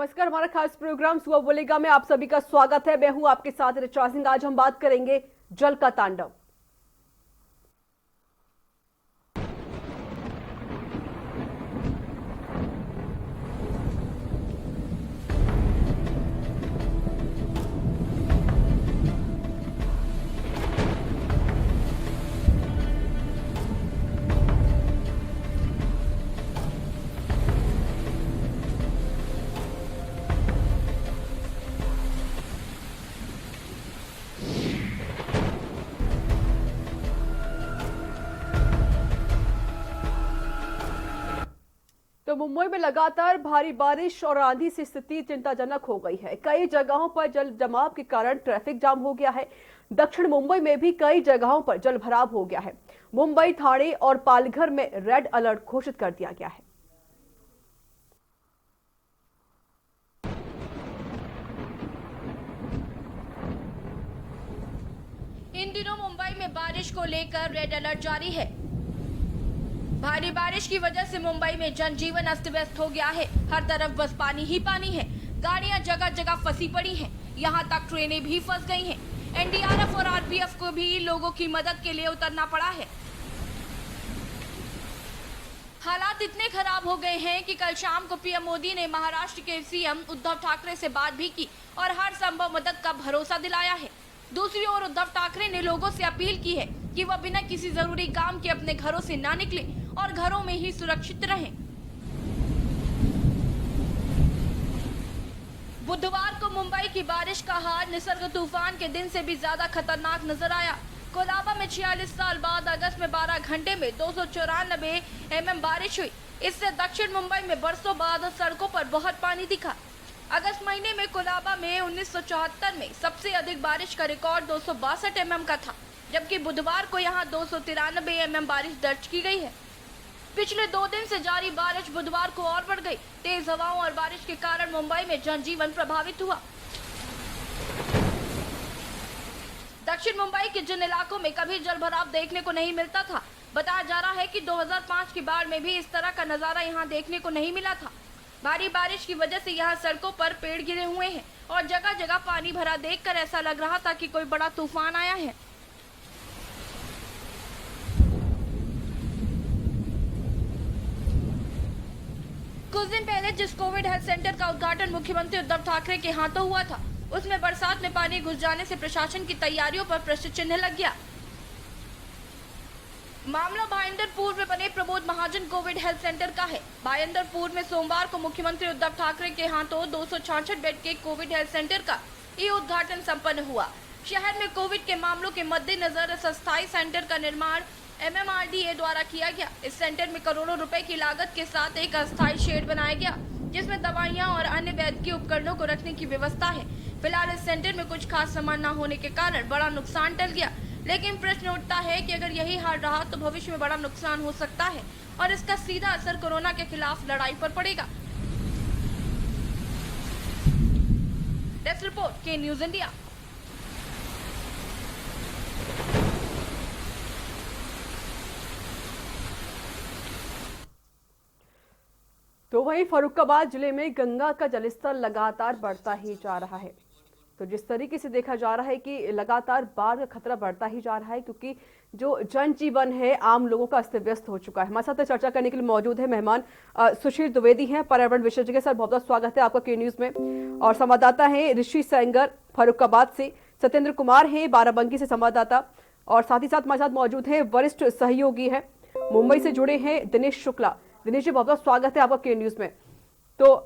नमस्कार, हमारा खास प्रोग्राम सुबह बोलेगा में आप सभी का स्वागत है। मैं हूं आपके साथ ऋचा सिंह। आज हम बात करेंगे जल का तांडव। तो मुंबई में लगातार भारी बारिश और आंधी से स्थिति चिंताजनक हो गई है। कई जगहों पर जल जमाव के कारण ट्रैफिक जाम हो गया है। दक्षिण मुंबई में भी कई जगहों पर जल भराव हो गया है। मुंबई, ठाणे और पालघर में रेड अलर्ट घोषित कर दिया गया है। इन दिनों मुंबई में बारिश को लेकर रेड अलर्ट जारी है। भारी बारिश की वजह से मुंबई में जनजीवन अस्त व्यस्त हो गया है। हर तरफ बस पानी ही पानी है। गाड़ियां जगह जगह फंसी पड़ी हैं। यहां तक ट्रेनें भी फंस गई हैं। एनडीआरएफ और आरपीएफ को भी लोगों की मदद के लिए उतरना पड़ा है। हालात इतने खराब हो गए हैं कि कल शाम को पीएम मोदी ने महाराष्ट्र के सीएम उद्धव ठाकरे से बात भी की और हर संभव मदद का भरोसा दिलाया है। दूसरी ओर उद्धव ठाकरे ने लोगों से अपील की है कि वह बिना किसी जरूरी काम के अपने घरों से ना निकले और घरों में ही सुरक्षित रहें। बुधवार को मुंबई की बारिश का हाल निसर्ग तूफान के दिन से भी ज्यादा खतरनाक नजर आया। कोलाबा में 46 साल बाद अगस्त में 12 घंटे में 294 mm बारिश हुई। इससे दक्षिण मुंबई में बरसों बाद सड़कों पर बहुत पानी दिखा। अगस्त महीने में कोलाबा में 1974 में सबसे अधिक बारिश का रिकॉर्ड 262 mm का था, जबकि बुधवार को यहां 293 mm बारिश दर्ज की गई है। पिछले 2 दिन से जारी बारिश बुधवार को और बढ़ गई। तेज हवाओं और बारिश के कारण मुंबई में जनजीवन प्रभावित हुआ। दक्षिण मुंबई के जिन इलाकों में कभी जलभराव देखने को नहीं मिलता था, बताया जा रहा है कि 2005 की बाढ़ में भी इस तरह का नजारा यहां देखने को नहीं मिला था। भारी बारिश की वजह से यहां सड़कों पर पेड़ गिरे हुए हैं और जगह जगह पानी भरा देखकर ऐसा लग रहा था कि कोई बड़ा तूफान आया है। कुछ दिन पहले जिस कोविड हेल्थ सेंटर का उद्घाटन मुख्यमंत्री उद्धव ठाकरे के हाथों हुआ था, उसमें बरसात में पानी घुस जाने से प्रशासन की तैयारियों पर प्रश्न चिन्ह लग गया। मामला भाईंदरपुर में बने Pramod Mahajan Covid health centre का है। भाईंदरपुर में सोमवार को मुख्यमंत्री उद्धव ठाकरे के हाथों 266 बेड के कोविड हेल्थ सेंटर का ये उद्घाटन संपन्न हुआ। शहर में कोविड के मामलों के मद्देनजर इस अस्थायी सेंटर का निर्माण MMRDA द्वारा किया गया। इस सेंटर में करोड़ों रुपए की लागत के साथ एक अस्थायी शेड बनाया गया, जिसमें दवाइयां और अन्य वैद्यकीय उपकरणों को रखने की व्यवस्था है। फिलहाल इस सेंटर में कुछ खास सामान न होने के कारण बड़ा नुकसान टल गया, लेकिन प्रश्न उठता है कि अगर यही हाल रहा तो भविष्य में बड़ा नुकसान हो सकता है और इसका सीधा असर कोरोना के खिलाफ लड़ाई पर पड़ेगा। डेस्क रिपोर्ट के न्यूज इंडिया। तो वहीं फर्रुखाबाद जिले में गंगा का जलस्तर लगातार बढ़ता ही जा रहा है। तो जिस तरीके से देखा जा रहा है कि लगातार बाढ़ का खतरा बढ़ता ही जा रहा है, क्योंकि जो जनजीवन है आम लोगों का अस्त व्यस्त हो चुका है। हमारे साथ चर्चा करने के लिए मौजूद है मेहमान सुशील द्विवेदी हैं, पर्यावरण विशेषज्ञ। सर, बहुत बहुत स्वागत है आपका के न्यूज में। और संवाददाता हैं ऋषि सेंगर फर्रुखाबाद से, सत्येंद्र कुमार हैं बाराबंकी से संवाददाता, और साथ ही साथ हमारे साथ मौजूद है वरिष्ठ सहयोगी है मुंबई से जुड़े हैं दिनेश शुक्ला। दिनेश जी, बहुत बहुत स्वागत है आपका के न्यूज में। तो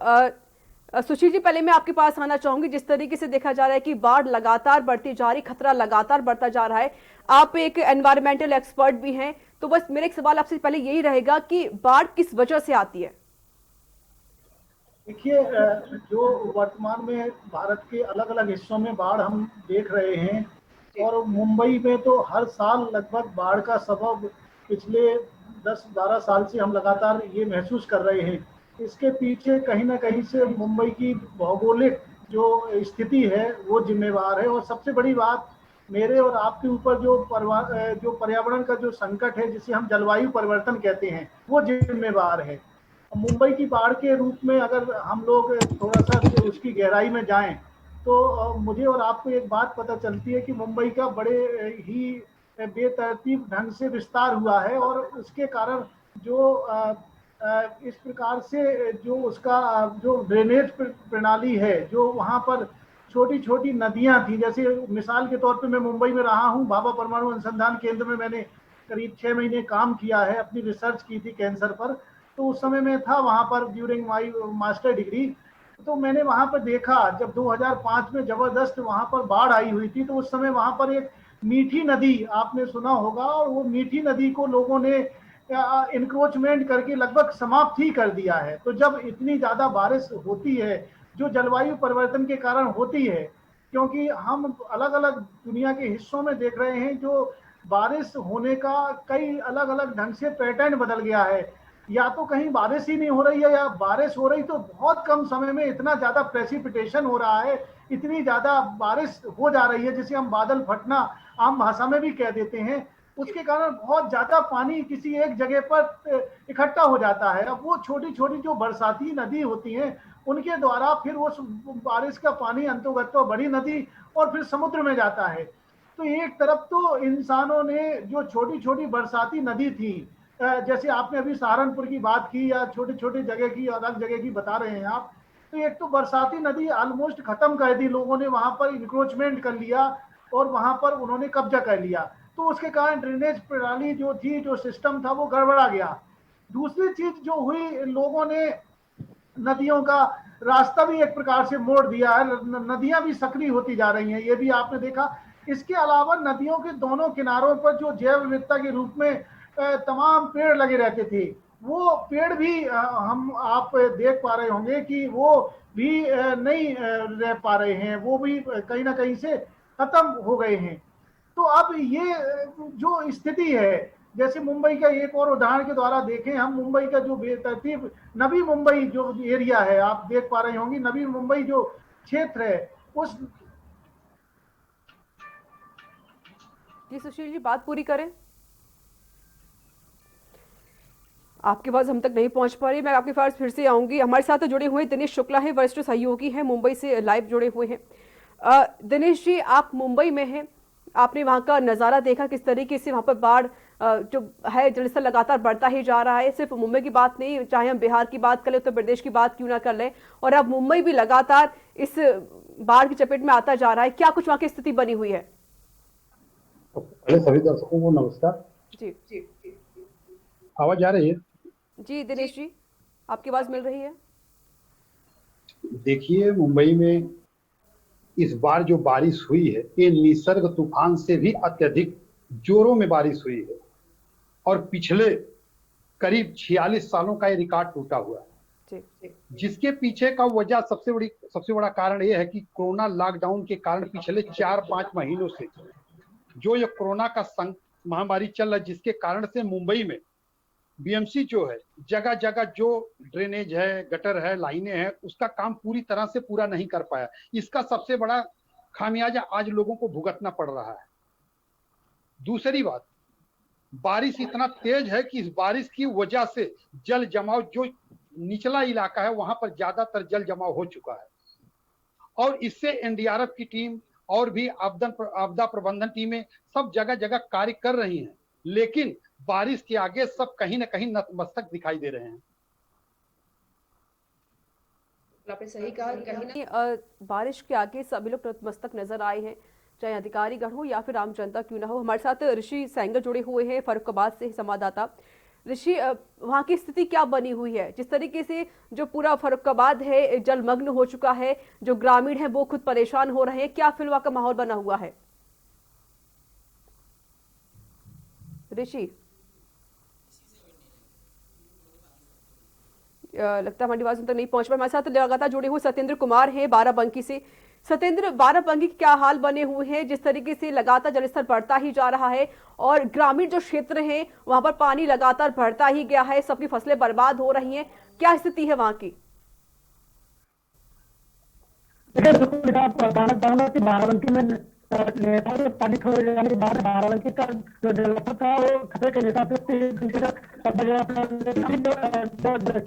सुशील जी, पहले मैं आपके पास आना चाहूंगी। जिस तरीके से देखा जा रहा है कि बाढ़ लगातार बढ़ती जा रही, खतरा लगातार बढ़ता जा रहा है, आप एक एनवायरमेंटल एक्सपर्ट भी हैं, तो बस मेरा एक सवाल आपसे पहले यही रहेगा कि बाढ़ किस वजह से आती है? देखिए, जो वर्तमान में भारत के अलग अलग हिस्सों में बाढ़ हम देख रहे हैं, और मुंबई में तो हर साल लगभग बाढ़ का सबब पिछले 10-12 साल से हम लगातार ये महसूस कर रहे हैं। इसके पीछे कहीं ना कहीं से मुंबई की भौगोलिक जो स्थिति है वो जिम्मेवार है, और सबसे बड़ी बात मेरे और आपके ऊपर जो पर्यावरण का जो संकट है, जिसे हम जलवायु परिवर्तन कहते हैं, वो जिम्मेवार है। मुंबई की बाढ़ के रूप में अगर हम लोग थोड़ा सा उसकी गहराई में जाएं तो मुझे और आपको एक बात पता चलती है कि मुंबई का बड़े ही बेतरतीब ढंग से विस्तार हुआ है और उसके कारण जो इस प्रकार से जो उसका जो ड्रेनेज प्रणाली है, जो वहाँ पर छोटी छोटी नदियां थी, जैसे मिसाल के तौर पे मैं मुंबई में रहा हूँ, भाभा परमाणु अनुसंधान केंद्र में मैंने करीब 6 महीने काम किया है, अपनी रिसर्च की थी कैंसर पर। तो उस समय मैं था वहां पर ड्यूरिंग माय मास्टर डिग्री। तो मैंने वहां पर देखा जब 2005 में जबरदस्त वहां पर बाढ़ आई हुई थी, तो उस समय वहां पर एक मीठी नदी आपने सुना होगा, और वो मीठी नदी को लोगों ने इंक्रोचमेंट करके लगभग समाप्त ही कर दिया है। तो जब इतनी ज्यादा बारिश होती है जो जलवायु परिवर्तन के कारण होती है, क्योंकि हम अलग अलग दुनिया के हिस्सों में देख रहे हैं जो बारिश होने का कई अलग अलग ढंग से पैटर्न बदल गया है, या तो कहीं बारिश ही नहीं हो रही है, या बारिश हो रही तो बहुत कम समय में इतना ज्यादा प्रेसिपिटेशन हो रहा है, इतनी ज्यादा बारिश हो जा रही है जिसे हम बादल फटना आम भाषा में भी कह देते हैं। उसके कारण बहुत ज्यादा पानी किसी एक जगह पर इकट्ठा हो जाता है। अब वो छोटी छोटी जो बरसाती नदी होती हैं उनके द्वारा फिर उस बारिश का पानी अंतोगत्वा बड़ी नदी और फिर समुद्र में जाता है। तो एक तरफ तो इंसानों ने जो छोटी छोटी बरसाती नदी थी, जैसे आपने अभी सहारनपुर की बात की या छोटे छोटे जगह की अलग जगह की बता रहे हैं आप, तो एक तो बरसाती नदी ऑलमोस्ट खत्म कर दी लोगों ने, वहां पर इंक्रोचमेंट कर लिया और वहां पर उन्होंने कब्जा कर लिया। तो उसके कारण ड्रेनेज प्रणाली जो थी, जो सिस्टम था, वो गड़बड़ा गया। दूसरी चीज जो हुई, लोगों ने नदियों का रास्ता भी एक प्रकार से मोड़ दिया है, नदियां भी सक्रिय होती जा रही हैं, ये भी आपने देखा। इसके अलावा नदियों के दोनों किनारों पर जो जैव विविधता के रूप में तमाम पेड़ लगे रहते थे, वो पेड़ भी हम आप देख पा रहे होंगे कि वो भी नहीं रह पा रहे हैं, वो भी कहीं ना कहीं से खत्म हो गए हैं। तो अब ये जो स्थिति है, जैसे मुंबई का एक और उदाहरण के द्वारा देखें हम, मुंबई का जो बेतरतीब नवी मुंबई जो एरिया है, आप देख पा रहे होंगे, नवी मुंबई जो क्षेत्र है उस। जी सुशील जी, बात पूरी करें। आपकी आवाज हम तक नहीं पहुंच पा रही, मैं आपके पास फिर से आऊंगी। हमारे साथ जुड़े हुए दिनेश शुक्ला हैं, वरिष्ठ सहयोगी हैं, मुंबई से लाइव जुड़े हुए हैं। दिनेश जी, आप मुंबई में हैं, आपने वहां का नज़ारा देखा किस तरीके से वहां पर बाढ़ जो है जलस्तर लगातार बढ़ता ही जा रहा है। सिर्फ मुंबई की बात नहीं, चाहे हम बिहार की बात कर लें, उत्तर प्रदेश की बात क्यों ना कर लें, और अब मुंबई भी लगातार इस बाढ़ की चपेट में आता जा रहा है। क्या कुछ वहां की स्थिति बनी हुई है? पहले सभी दर्शकों को नमस्कार। जी आवाज आ रही है? जी दिनेश जी, आपकी आवाज मिल रही है। देखिए, मुंबई में इस बार जो बारिश हुई है, ये निसर्ग तूफान से भी अत्यधिक जोरों में बारिश हुई है और पिछले करीब 46 सालों का ये रिकॉर्ड टूटा हुआ है। जिसके पीछे का वजह सबसे बड़ा कारण ये है कि कोरोना लॉकडाउन के कारण पिछले 4-5 महीनों से जो ये कोरोना का महामारी चल रहा है, जिसके कारण से मुंबई में बीएमसी जो है, जगह जगह जो ड्रेनेज है, गटर है, लाइनें हैं, उसका काम पूरी तरह से पूरा नहीं कर पाया। इसका सबसे बड़ा खामियाजा आज लोगों को भुगतना पड़ रहा है। दूसरी बात, बारिश इतना तेज है कि इस बारिश की वजह से जल जमाव, जो निचला इलाका है वहां पर ज्यादातर जल जमाव हो चुका है और इससे एनडीआरएफ की टीम और भी आपदा प्रबंधन टीमें सब जगह जगह कार्य कर रही हैं, लेकिन बारिश के आगे सब कहीं ना कहीं नतमस्तक दिखाई दे रहे हैं। आपने सही कहा, कहीं ना बारिश के आगे सभी लोग नतमस्तक नजर आए हैं, चाहे अधिकारीगण हो या फिर आम जनता क्यों ना हो। हमारे साथ ऋषि सेंगर जुड़े हुए हैं, फर्रुखाबाद से संवाददाता। ऋषि, वहाँ की स्थिति क्या बनी हुई है? जिस तरीके से जो पूरा फर्रुखाबाद है जलमग्न हो चुका है, जो ग्रामीण है वो खुद परेशान हो रहे हैं, क्या फिलहाल का माहौल बना हुआ है? ऋषि, लगता है हमारी आवाज तक नहीं पहुंच पाई। हमारे साथ लगातार जुड़े हुए सत्येंद्र कुमार हैं बाराबंकी से। सत्येंद्र, बाराबंकी के क्या हाल बने हुए हैं? जिस तरीके से लगातार जलस्तर बढ़ता ही जा रहा है और ग्रामीण जो क्षेत्र हैं वहां पर पानी लगातार बढ़ता ही गया है, सबकी फसलें बर्बाद हो रही हैं, क्या स्थिति है वहां की? बिल्कुल, आपको बताना चाहूंगा कि बाराबंकी में नेताओं ने पानी छोड़े जाने के बाद बाराबंकी का जो डेवलपर था वो खतरे के निशान पे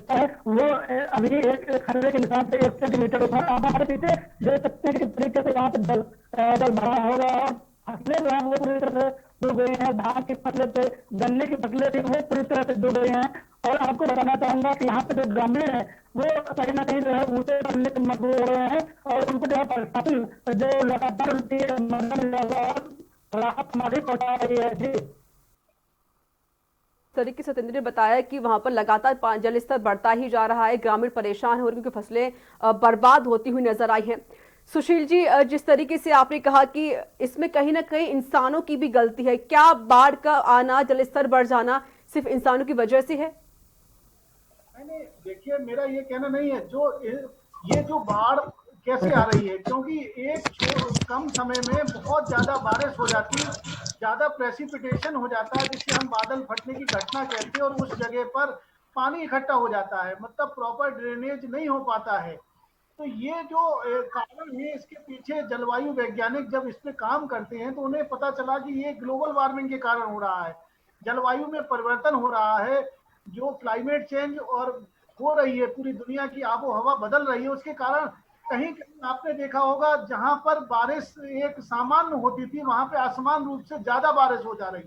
है वो अभी एक खतरे के निशान पे 1 सेंटीमीटर ऊपर हमारे पीछे देख सकते हैं कि किस तरीके से यहाँ पे जल भरा होगा और फसलें जो है वो पूरी तरह से डूब गई हैं। धान की फसलें थे, गन्ने की फसलें थी, वो पूरी तरह से डूब गई हैं। और आपको बताना चाहूंगा कि यहाँ पे जो ग्रामीण है वो कहीं ना कहीं जो है ऊँचे करने पर मजबूर हो रहे हैं और उनको जो है प्रशासन जो लगातार उनकी मदद राहत हमारी पहुंचा रही है। जी तरीके से सत्येंद्र ने बताया कि वहां पर लगातार जल स्तर बढ़ता ही जा रहा है, ग्रामीण परेशान हो रहे हैं क्योंकि फसलें बर्बाद होती हुई नजर आई हैं। सुशील जी, जिस तरीके से आपने कहा कि इसमें कहीं ना कहीं इंसानों की भी गलती है, क्या बाढ़ का आना, जल स्तर बढ़ जाना सिर्फ इंसानों की वजह से है? नहीं, देखिए मेरा ये कहना नहीं है ये जो बाढ़ कैसे आ रही है, क्योंकि एक कम समय में बहुत ज्यादा बारिश हो जाती है, ज्यादा प्रेसिपिटेशन हो जाता है जिसे हम बादल फटने की घटना कहते हैं और उस जगह पर पानी इकट्ठा हो जाता है, मतलब प्रॉपर ड्रेनेज नहीं हो पाता है। तो ये जो कारण है इसके पीछे जलवायु वैज्ञानिक जब इस पे काम करते हैं तो उन्हें पता चला कि ये ग्लोबल वार्मिंग के कारण हो रहा है, जलवायु में परिवर्तन हो रहा है, जो क्लाइमेट चेंज और हो रही है, पूरी दुनिया की आबो हवा बदल रही है, उसके कारण कहीं कहीं आपने देखा होगा जहां पर बारिश एक सामान्य होती थी वहां पे आसमान रूप से ज्यादा बारिश हो जा रही,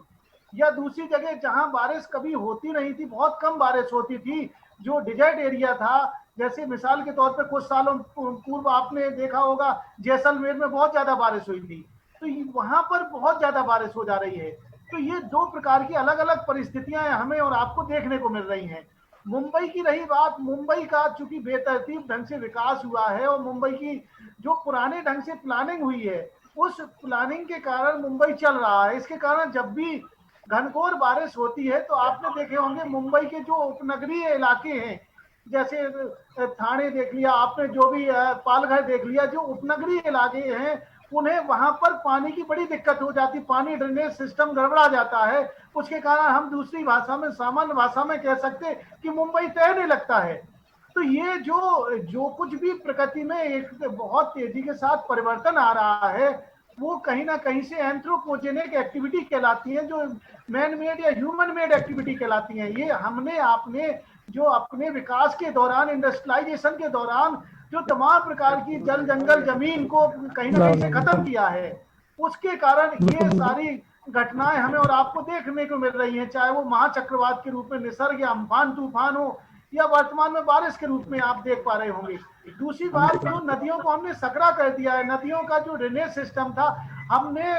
या दूसरी जगह जहां बारिश कभी होती नहीं थी, बहुत कम बारिश होती थी, जो डिजर्ट एरिया था, जैसे मिसाल के तौर पे कुछ सालों पूर्व आपने देखा होगा जैसलमेर में बहुत ज्यादा बारिश हुई थी, तो वहां पर बहुत ज्यादा बारिश हो जा रही है। तो ये दो प्रकार की अलग अलग परिस्थितियां हमें और आपको देखने को मिल रही हैं। मुंबई की रही बात, मुंबई का चूंकि बेतरतीब ढंग से विकास हुआ है और मुंबई की जो पुराने ढंग से प्लानिंग हुई है उस प्लानिंग के कारण मुंबई चल रहा है। इसके कारण जब भी घनघोर बारिश होती है तो आपने देखे होंगे मुंबई के जो उपनगरीय इलाके हैं, जैसे थाने देख लिया आपने, जो भी पालघर देख लिया, जो उपनगरीय इलाके हैं उन्हें वहां पर पानी की बड़ी दिक्कत हो जाती, पानी ड्रेनेज सिस्टम गड़बड़ा जाता है, उसके कारण हम दूसरी भाषा में, सामान्य भाषा में कह सकते कि मुंबई तैरने लगता है। तो ये जो कुछ भी प्रकृति में एक बहुत तेजी के साथ परिवर्तन आ रहा है वो कहीं ना कहीं से एंथ्रोपोजेनिक एक्टिविटी कहलाती है, जो मैन मेड या ह्यूमन मेड एक्टिविटी कहलाती है। ये हमने आपने जो अपने विकास के दौरान, इंडस्ट्रियलाइजेशन के दौरान जो तमाम प्रकार की जल जंगल जमीन को कहीं ना कहीं से खत्म किया है, उसके कारण ये सारी घटनाएं हमें और आपको देखने को मिल रही हैं, चाहे वो महाचक्रवात के रूप में निसर्ग या अम्फान तूफान हो या वर्तमान में बारिश के रूप में आप देख पा रहे होंगे। दूसरी बात, जो नदियों को हमने सकरा कर दिया है, नदियों का जो ड्रेनेज सिस्टम था हमने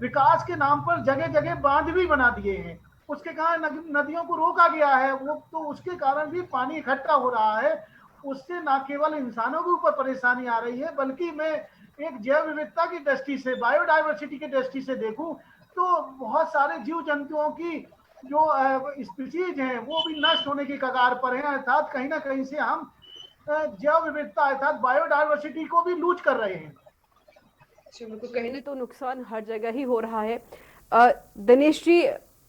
विकास के नाम पर जगह जगह बांध भी बना दिए हैं, उसके कारण नदियों को रोका गया है, वो तो उसके कारण भी पानी इकट्ठा हो रहा है। उससे न केवल इंसानों के ऊपर परेशानी आ रही है, बल्कि मैं एक जैव विविधता की दृष्टि से, बायोडायवर्सिटी की दृष्टि से देखूं तो बहुत सारे जीव जंतुओं की जो स्पीशीज हैं वो भी नष्ट होने की कगार पर हैं, अर्थात कहीं ना कहीं से हम जैव विविधता अर्थात बायोडायवर्सिटी को भी लूज कर रहे हैं। बिल्कुल, कहीं ना तो नुकसान हर जगह ही हो रहा है। दिनेश जी,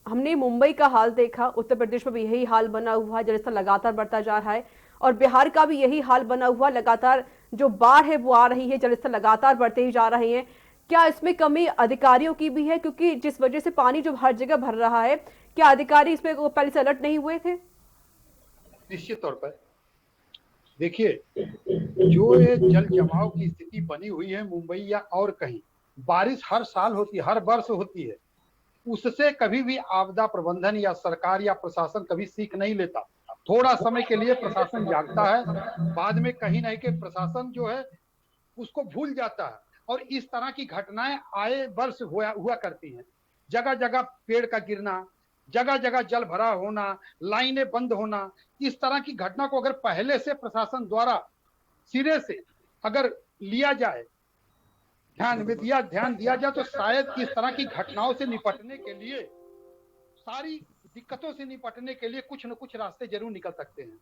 हमने मुंबई का हाल देखा, उत्तर प्रदेश में भी यही हाल बना हुआ है, जलस्तर लगातार बढ़ता जा रहा है और बिहार का भी यही हाल बना हुआ, लगातार जो बाढ़ है वो आ रही है, जलस्तर लगातार बढ़ते ही जा रहे हैं। क्या इसमें कमी अधिकारियों की भी है, क्योंकि जिस वजह से पानी जो हर जगह भर रहा है, क्या अधिकारी इसमें पहले से अलर्ट नहीं हुए थे? निश्चित तौर पर देखिए, जो ये जल जमाव की स्थिति बनी हुई है मुंबई या और कहीं, बारिश हर साल होती है, हर वर्ष होती है, उससे कभी भी आपदा प्रबंधन या सरकार या प्रशासन कभी सीख नहीं लेता। थोड़ा समय के लिए प्रशासन जागता है, बाद में कहीं ना कहीं प्रशासन जो है उसको भूल जाता है और इस तरह की घटनाएं आए वर्ष हुआ करती हैं। जगह जगह पेड़ का गिरना, जगह जगह जल भरा होना, लाइनें बंद होना, इस तरह की घटना को अगर पहले से प्रशासन द्वारा सिरे से अगर लिया जाए, ध्यान दिया जाए तो शायद इस तरह की घटनाओं से निपटने के लिए, सारी दिक्कतों से निपटने के लिए कुछ न कुछ रास्ते जरूर निकल सकते हैं।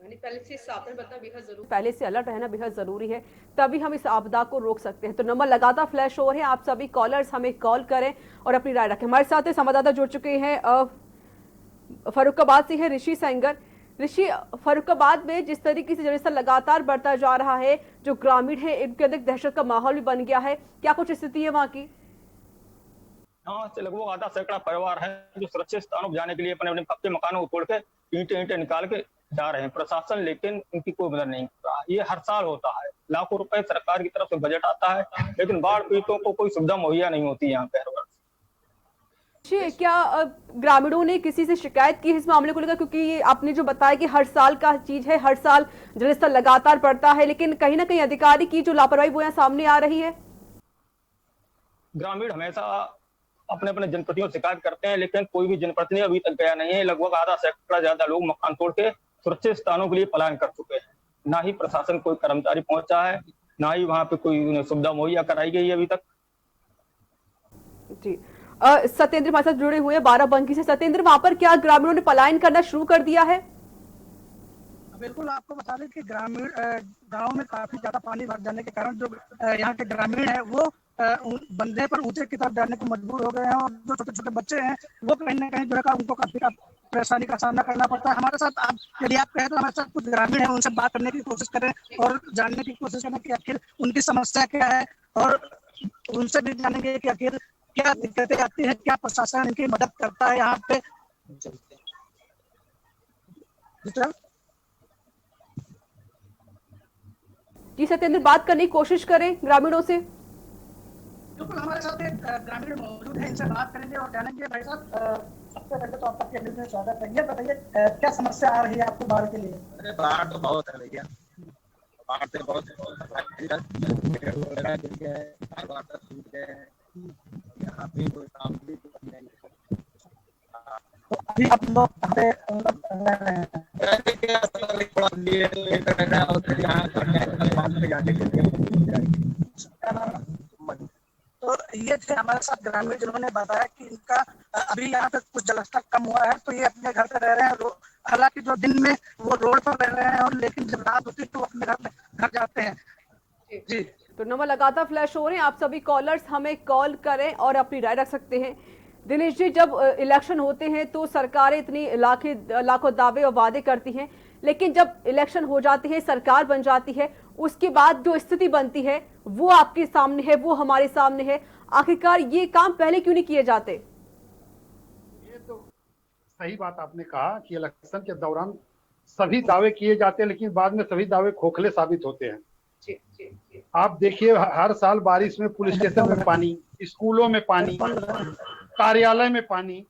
पहले से सावधान बतना बेहद जरूरी, पहले से अलर्ट रहना बेहद जरूरी है, तभी हम इस आपदा को रोक सकते हैं। तो नंबर लगातार फ्लैश हो रहे हैं, आप सभी कॉलर्स हमें कॉल करें और अपनी राय रखें। हमारे साथ संवाददाता जुड़ चुके हैं, फर्रुखाबाद से है ऋषि सेंगर। ऋषि, फर्रुखाबाद में जिस तरीके से जलस्तर लगातार बढ़ता जा रहा है, जो ग्रामीण है इनके अंदर दहशत का माहौल भी बन गया है, क्या कुछ स्थिति है वहाँ की? यहाँ से लगभग आधा सैकड़ा परिवार है जो सुरक्षित स्थानों पर जाने के लिए अपने अपने पक्के मकानों को तोड़ के ईंटें निकाल के जा रहे हैं। प्रशासन लेकिन इनकी कोई मदद नहीं कर रहा। ये हर साल होता है, लाखों रुपए सरकार की तरफ से बजट आता है, लेकिन बाढ़ पीड़ितों को कोई सुविधा मुहैया नहीं होती यहाँ पे हर वर्ष। क्या ग्रामीणों ने किसी से शिकायत की है इस मामले को लेकर? क्योंकि ये आपने जो बताया कि हर साल का चीज है, हर साल जलस्तर लगातार बढ़ता है, लेकिन कहीं ना कहीं अधिकारी की जो लापरवाही वो यहाँ सामने आ रही है। ग्रामीण हमेशा अपने अपने जनप्रतिनिधियों से शिकायत करते हैं, लेकिन कोई भी जनप्रतिनिधि अभी तक गया नहीं है। लगभग आधा सैकड़ा ज्यादा लोग मकान तोड़ के सुरक्षित स्थानों के लिए पलायन कर चुके हैं। ना ही प्रशासन कोई कर्मचारी पहुंचा है, ना ही वहां पे कोई सुविधा मुहैया कराई गई है अभी तक। जी, सत्येंद्र हमारे साथ जुड़े हुए हैं बाराबंकी से। सत्येंद्र, वहां पर क्या ग्रामीणों ने पलायन करना शुरू कर दिया है? बिल्कुल, आपको बता दें कि ग्रामीण गांव में काफी ज्यादा पानी भर जाने के कारण जो यहाँ के ग्रामीण है वो बंधे पर ऊंचे की तरफ जाने को मजबूर हो गए हैं, और जो छोटे छोटे बच्चे हैं वो कहीं ना कहीं जो है उनको काफी परेशानी का सामना करना पड़ता है। हमारे साथ आप यदि आप कहें तो हमारे साथ कुछ ग्रामीण है, उनसे बात करने की कोशिश करें और जानने की कोशिश करें कि आखिर उनकी समस्या क्या है, और उनसे भी जानेंगे कि आखिर क्या दिक्कतें आती है, क्या प्रशासन इनकी मदद करता है यहाँ पे। जी सत्येंद्र, बात करने की कोशिश करें ग्रामीणों से। बिल्कुल, हमारे साथ एक ग्रामीण मौजूद है, इनसे बात करेंगे और जानेंगे। भाई साहब, सबसे पहले तो आपका केंद्र में स्वागत है। ये बताइए क्या समस्या आ रही है आपको बाढ़ के लिए? अरे बाढ़ तो बहुत है भैया, बाढ़ से बहुत यहाँ भी कोई काम भी नहीं। तो अभी आप लोग रह रहे हैं? तो ये थे हमारे साथ ग्रामीण जिन्होंने बताया कि इनका अभी यहाँ पे कुछ जलस्तर कम हुआ है, तो ये अपने घर पे रह रहे हैं। हालांकि जो दिन में वो रोड पर रह रहे हैं, और लेकिन जब रात होती है तो वो अपने घर जाते हैं। जी, तो नंबर लगातार फ्लैश हो रहे हैं, आप सभी कॉलर्स हमें कॉल करें और अपनी राय रख सकते हैं। दिनेश जी, जब इलेक्शन होते हैं तो सरकारें इतनी लाखों दावे और वादे करती हैं, लेकिन जब इलेक्शन हो जाती है, सरकार बन जाती है, उसके बाद जो स्थिति बनती है वो आपके सामने है, वो हमारे सामने है। आखिरकार ये काम पहले क्यों नहीं किए जाते? ये तो सही बात आपने कहा कि इलेक्शन के दौरान सभी दावे किए जाते हैं, लेकिन बाद में सभी दावे खोखले साबित होते हैं। आप देखिए, हर साल बारिश में पुलिस स्टेशन में पानी, स्कूलों में पानी, कार्यालय में पानी,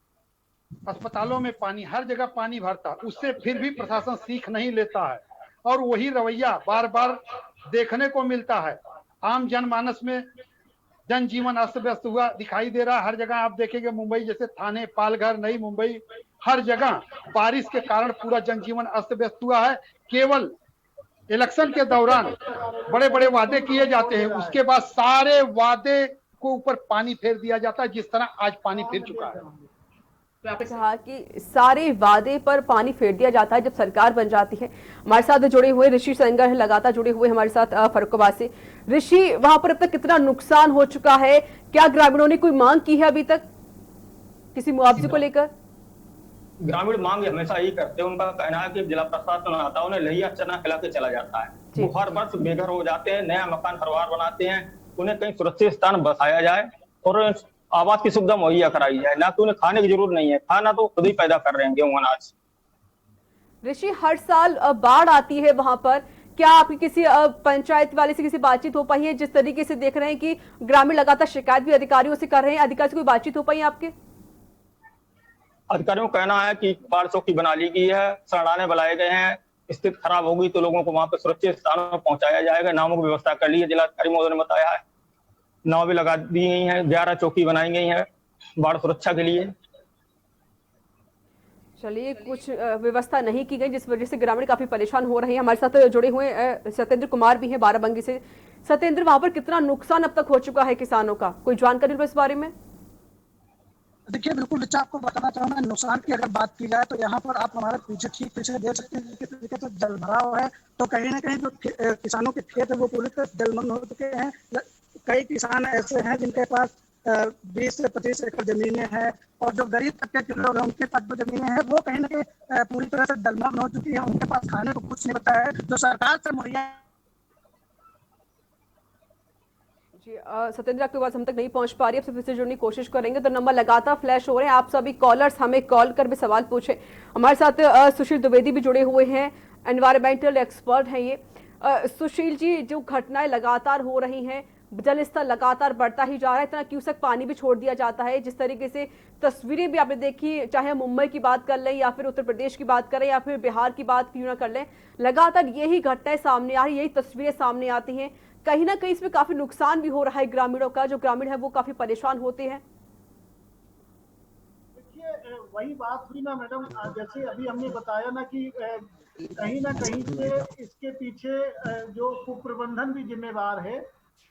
अस्पतालों में पानी, हर जगह पानी भरता, उससे फिर भी प्रशासन सीख नहीं लेता है, और वही रवैया बार बार देखने को मिलता है। आम जनमानस में जनजीवन अस्त व्यस्त हुआ दिखाई दे रहा है। हर जगह आप देखेंगे, मुंबई जैसे थाने, पालघर, नई मुंबई, हर जगह बारिश के कारण पूरा जनजीवन अस्त व्यस्त हुआ है। केवल इलेक्शन के दौरान बड़े बड़े वादे किए जाते हैं, उसके बाद सारे वादे को ऊपर पानी फेर दिया जाता है, जिस तरह आज पानी फिर चुका है। तो आपने कहा कि सारे वादे पर पानी फेर दिया जाता है जब सरकार बन जाती है। हमारे साथ जुड़े हुए ऋषि सेंगर है, लगातार जुड़े हुए हमारे साथ फर्रुखाबाद से। ऋषि, वहां पर अब तक कितना नुकसान हो चुका है? क्या ग्रामीणों ने कोई मांग की है अभी तक किसी मुआवजे को लेकर? ग्रामीण मांग हमेशा यही करते हैं। उनका कहना है कि जिला प्रशासन आता है, उन्हें लहिया चना खिला के चला जाता है। वो हर वर्ष बेघर हो जाते हैं, नया मकान हर बार बनाते हैं। उन्हें कहीं सुरक्षित स्थान बसाया जाए और आवास की सुविधा मुहैया कराई जाए, ना कि उन्हें खाने की जरूरत नहीं है। खाना तो खुद ही पैदा कर रहे हैं, गेहूं अनाज। ऋषि, हर साल बाढ़ आती है वहां पर, क्या आपकी किसी पंचायत वाले से किसी बातचीत हो पाई है? जिस तरीके से देख रहे हैं कि ग्रामीण लगातार शिकायत भी अधिकारियों से कर रहे हैं, अधिकारी से कोई बातचीत हो पाई है आपके? अधिकारियों का कहना है कि बाढ़ चौकी बना ली गई है, सरणाने बुलाए गए हैं, स्थिति खराब होगी तो लोगों को वहां पर सुरक्षित स्थानों पर पहुंचाया जाएगा। नामों की व्यवस्था कर ली है, जिलाधिकारी महोदय ने बताया है। नाव भी लगा दी गई है, 11 चौकी बनाई गई है बाढ़ सुरक्षा के लिए। चलिए, कुछ व्यवस्था नहीं की गई जिस वजह से ग्रामीण काफी परेशान हो रहे हैं। हमारे साथ जुड़े हुए सत्येंद्र कुमार भी हैं बाराबंकी से। सत्येंद्र, वहां पर कितना नुकसान अब तक हो चुका है किसानों का, कोई जानकारी इस बारे में? देखिए, बिल्कुल अच्छा आपको बताना चाहूंगा, नुकसान की अगर बात की जाए तो यहाँ पर आप हमारे ठीक पीछे देख सकते हैं किस तरीके से जल भराव है। तो कहीं ना कहीं जो किसानों के खेत है वो पूरी तरह जलमग्न हो चुके हैं। कई किसान ऐसे हैं जिनके पास 20 से 25 एकड़ जमीनें हैं और जो गरीब तबके के लोग हैं उनके पास जो जमीनें हैं वो कहीं ना कहीं पूरी तरह से जलमग्न हो चुकी है। उनके पास खाने को कुछ नहीं बचा है जो सरकार से मुहैया। जी सत्येंद्र, आपकी आवाज हम तक नहीं पहुंच पा रही है, अब से फिर से जुड़ने की कोशिश करेंगे। तो नंबर लगातार फ्लैश हो रहे हैं, आप सभी कॉलर्स हमें कॉल कर भी सवाल पूछे। हमारे साथ सुशील द्विवेदी भी जुड़े हुए हैं, एनवायरमेंटल एक्सपर्ट हैं ये। सुशील जी, जो घटनाएं लगातार हो रही हैं, जल स्तर लगातार बढ़ता ही जा रहा है, इतना क्यूसेक पानी भी छोड़ दिया जाता है, जिस तरीके से तस्वीरें भी आपने देखी, चाहे हम मुंबई की बात कर लें या फिर उत्तर प्रदेश की बात करें या फिर बिहार की बात क्यों ना कर लें, लगातार यही घटनाएं सामने आ रही, यही तस्वीरें सामने आती हैं। कहीं ना कहीं इसमें काफी नुकसान भी हो रहा है ग्रामीणों का, जो ग्रामीण है वो काफी परेशान होते हैं। देखिए वही बात हुई ना मैडम, जैसे अभी हमने बताया ना कि कहीं ना कहीं से इसके पीछे जो कुप्रबंधन भी जिम्मेवार है,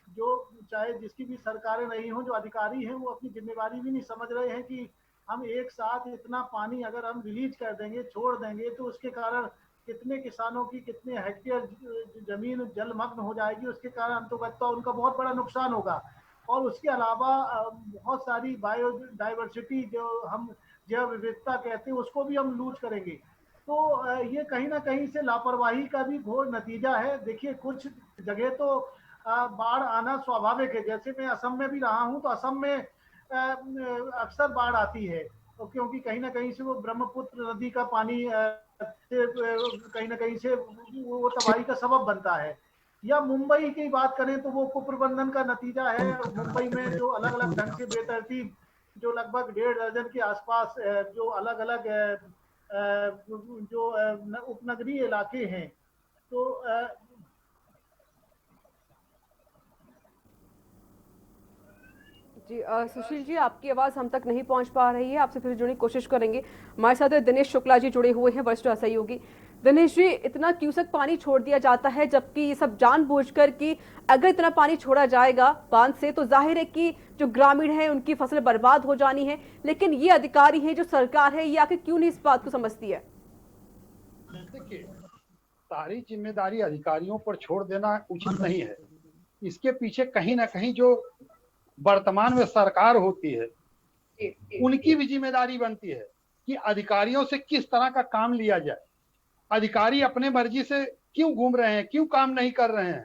जो चाहे जिसकी भी सरकारें रही हों, जो अधिकारी हैं वो अपनी जिम्मेवारी भी नहीं समझ रहे हैं कि हम एक साथ इतना पानी अगर हम रिलीज कर देंगे, छोड़ देंगे, तो उसके कारण कितने किसानों की कितने हेक्टेयर जमीन जलमग्न हो जाएगी, उसके कारण तो उनका बहुत बड़ा नुकसान होगा। और उसके अलावा बहुत सारी बायोडाइवर्सिटी जो हम जैव विविधता कहते हैं उसको भी हम लूज करेंगे। तो ये कहीं ना कहीं से लापरवाही का भी घोर नतीजा है। देखिए कुछ जगह तो बाढ़ आना स्वाभाविक है, जैसे मैं असम में भी रहा हूँ तो असम में अक्सर बाढ़ आती है, तो क्योंकि कहीं ना कहीं से वो ब्रह्मपुत्र नदी का पानी से कहीं ना कहीं से वो तबाही का सबब बनता है। या मुंबई की बात करें तो वो कुप्रबंधन का नतीजा है। मुंबई में जो अलग अलग ढंग से बेतरतीब जो लगभग 1.5 दर्जन के आसपास जो अलग अलग जो उपनगरीय इलाके हैं, तो जी सुशील जी, आपकी आवाज हम तक नहीं पहुंच पा रही है, आपसे फिर जुड़ने की कोशिश करेंगे। हमारे साथ दिनेश शुक्ला जी जुड़े हुए हैं, वरिष्ठ सहयोगी। दिनेश जी, इतना क्यूसेक पानी छोड़ दिया जाता है, जबकि ये सब जानबूझकर कि अगर इतना पानी छोड़ा जाएगा बांध से तो जाहिर है कि जो ग्रामीण है उनकी फसलें बर्बाद हो जानी है, लेकिन ये अधिकारी है, जो सरकार है, ये आखिर क्यों नहीं इस बात को समझती है? देखिए, सारी जिम्मेदारी अधिकारियों पर छोड़ देना उचित नहीं है। इसके पीछे कहीं ना कहीं जो वर्तमान में सरकार होती है उनकी भी जिम्मेदारी बनती है कि अधिकारियों से किस तरह का काम लिया जाए। अधिकारी अपने मर्जी से क्यों घूम रहे हैं, क्यों काम नहीं कर रहे हैं,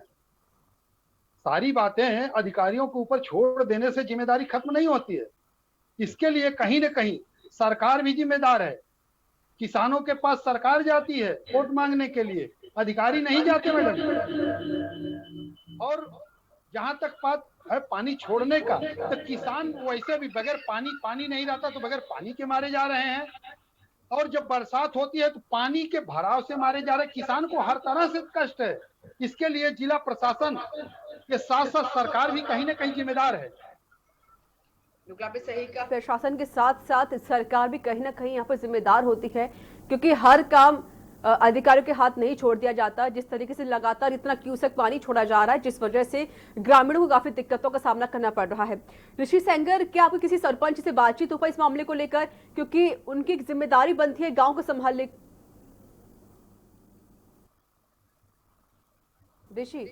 सारी बातें अधिकारियों के ऊपर छोड़ देने से जिम्मेदारी खत्म नहीं होती है। इसके लिए कहीं ना कहीं सरकार भी जिम्मेदार है। किसानों के पास सरकार जाती है वोट मांगने के लिए, अधिकारी नहीं जाते मैडम। और जहां तक बात है पानी छोड़ने का, तो किसान वैसे भी बगैर पानी नहीं रहता तो बगैर पानी के मारे जा रहे हैं, और जब बरसात होती है तो पानी के भराव से मारे जा रहे हैं। किसान को हर तरह से कष्ट है। इसके लिए जिला प्रशासन के साथ साथ सरकार भी कहीं ना कहीं जिम्मेदार है। सही कहा, प्रशासन के साथ साथ सरकार भी कहीं ना कहीं यहाँ पर जिम्मेदार होती है, क्योंकि हर काम अधिकारियों के हाथ नहीं छोड़ दिया जाता। जिस तरीके से लगातार इतना क्यूसेक पानी छोड़ा जा रहा है, जिस वजह से ग्रामीणों को काफी दिक्कतों का सामना करना पड़ रहा है। ऋषि सेंगर, क्या आपको किसी सरपंच से बातचीत हो पाई इस मामले को लेकर, क्योंकि उनकी एक जिम्मेदारी बनती है गांव को संभालने? ऋषि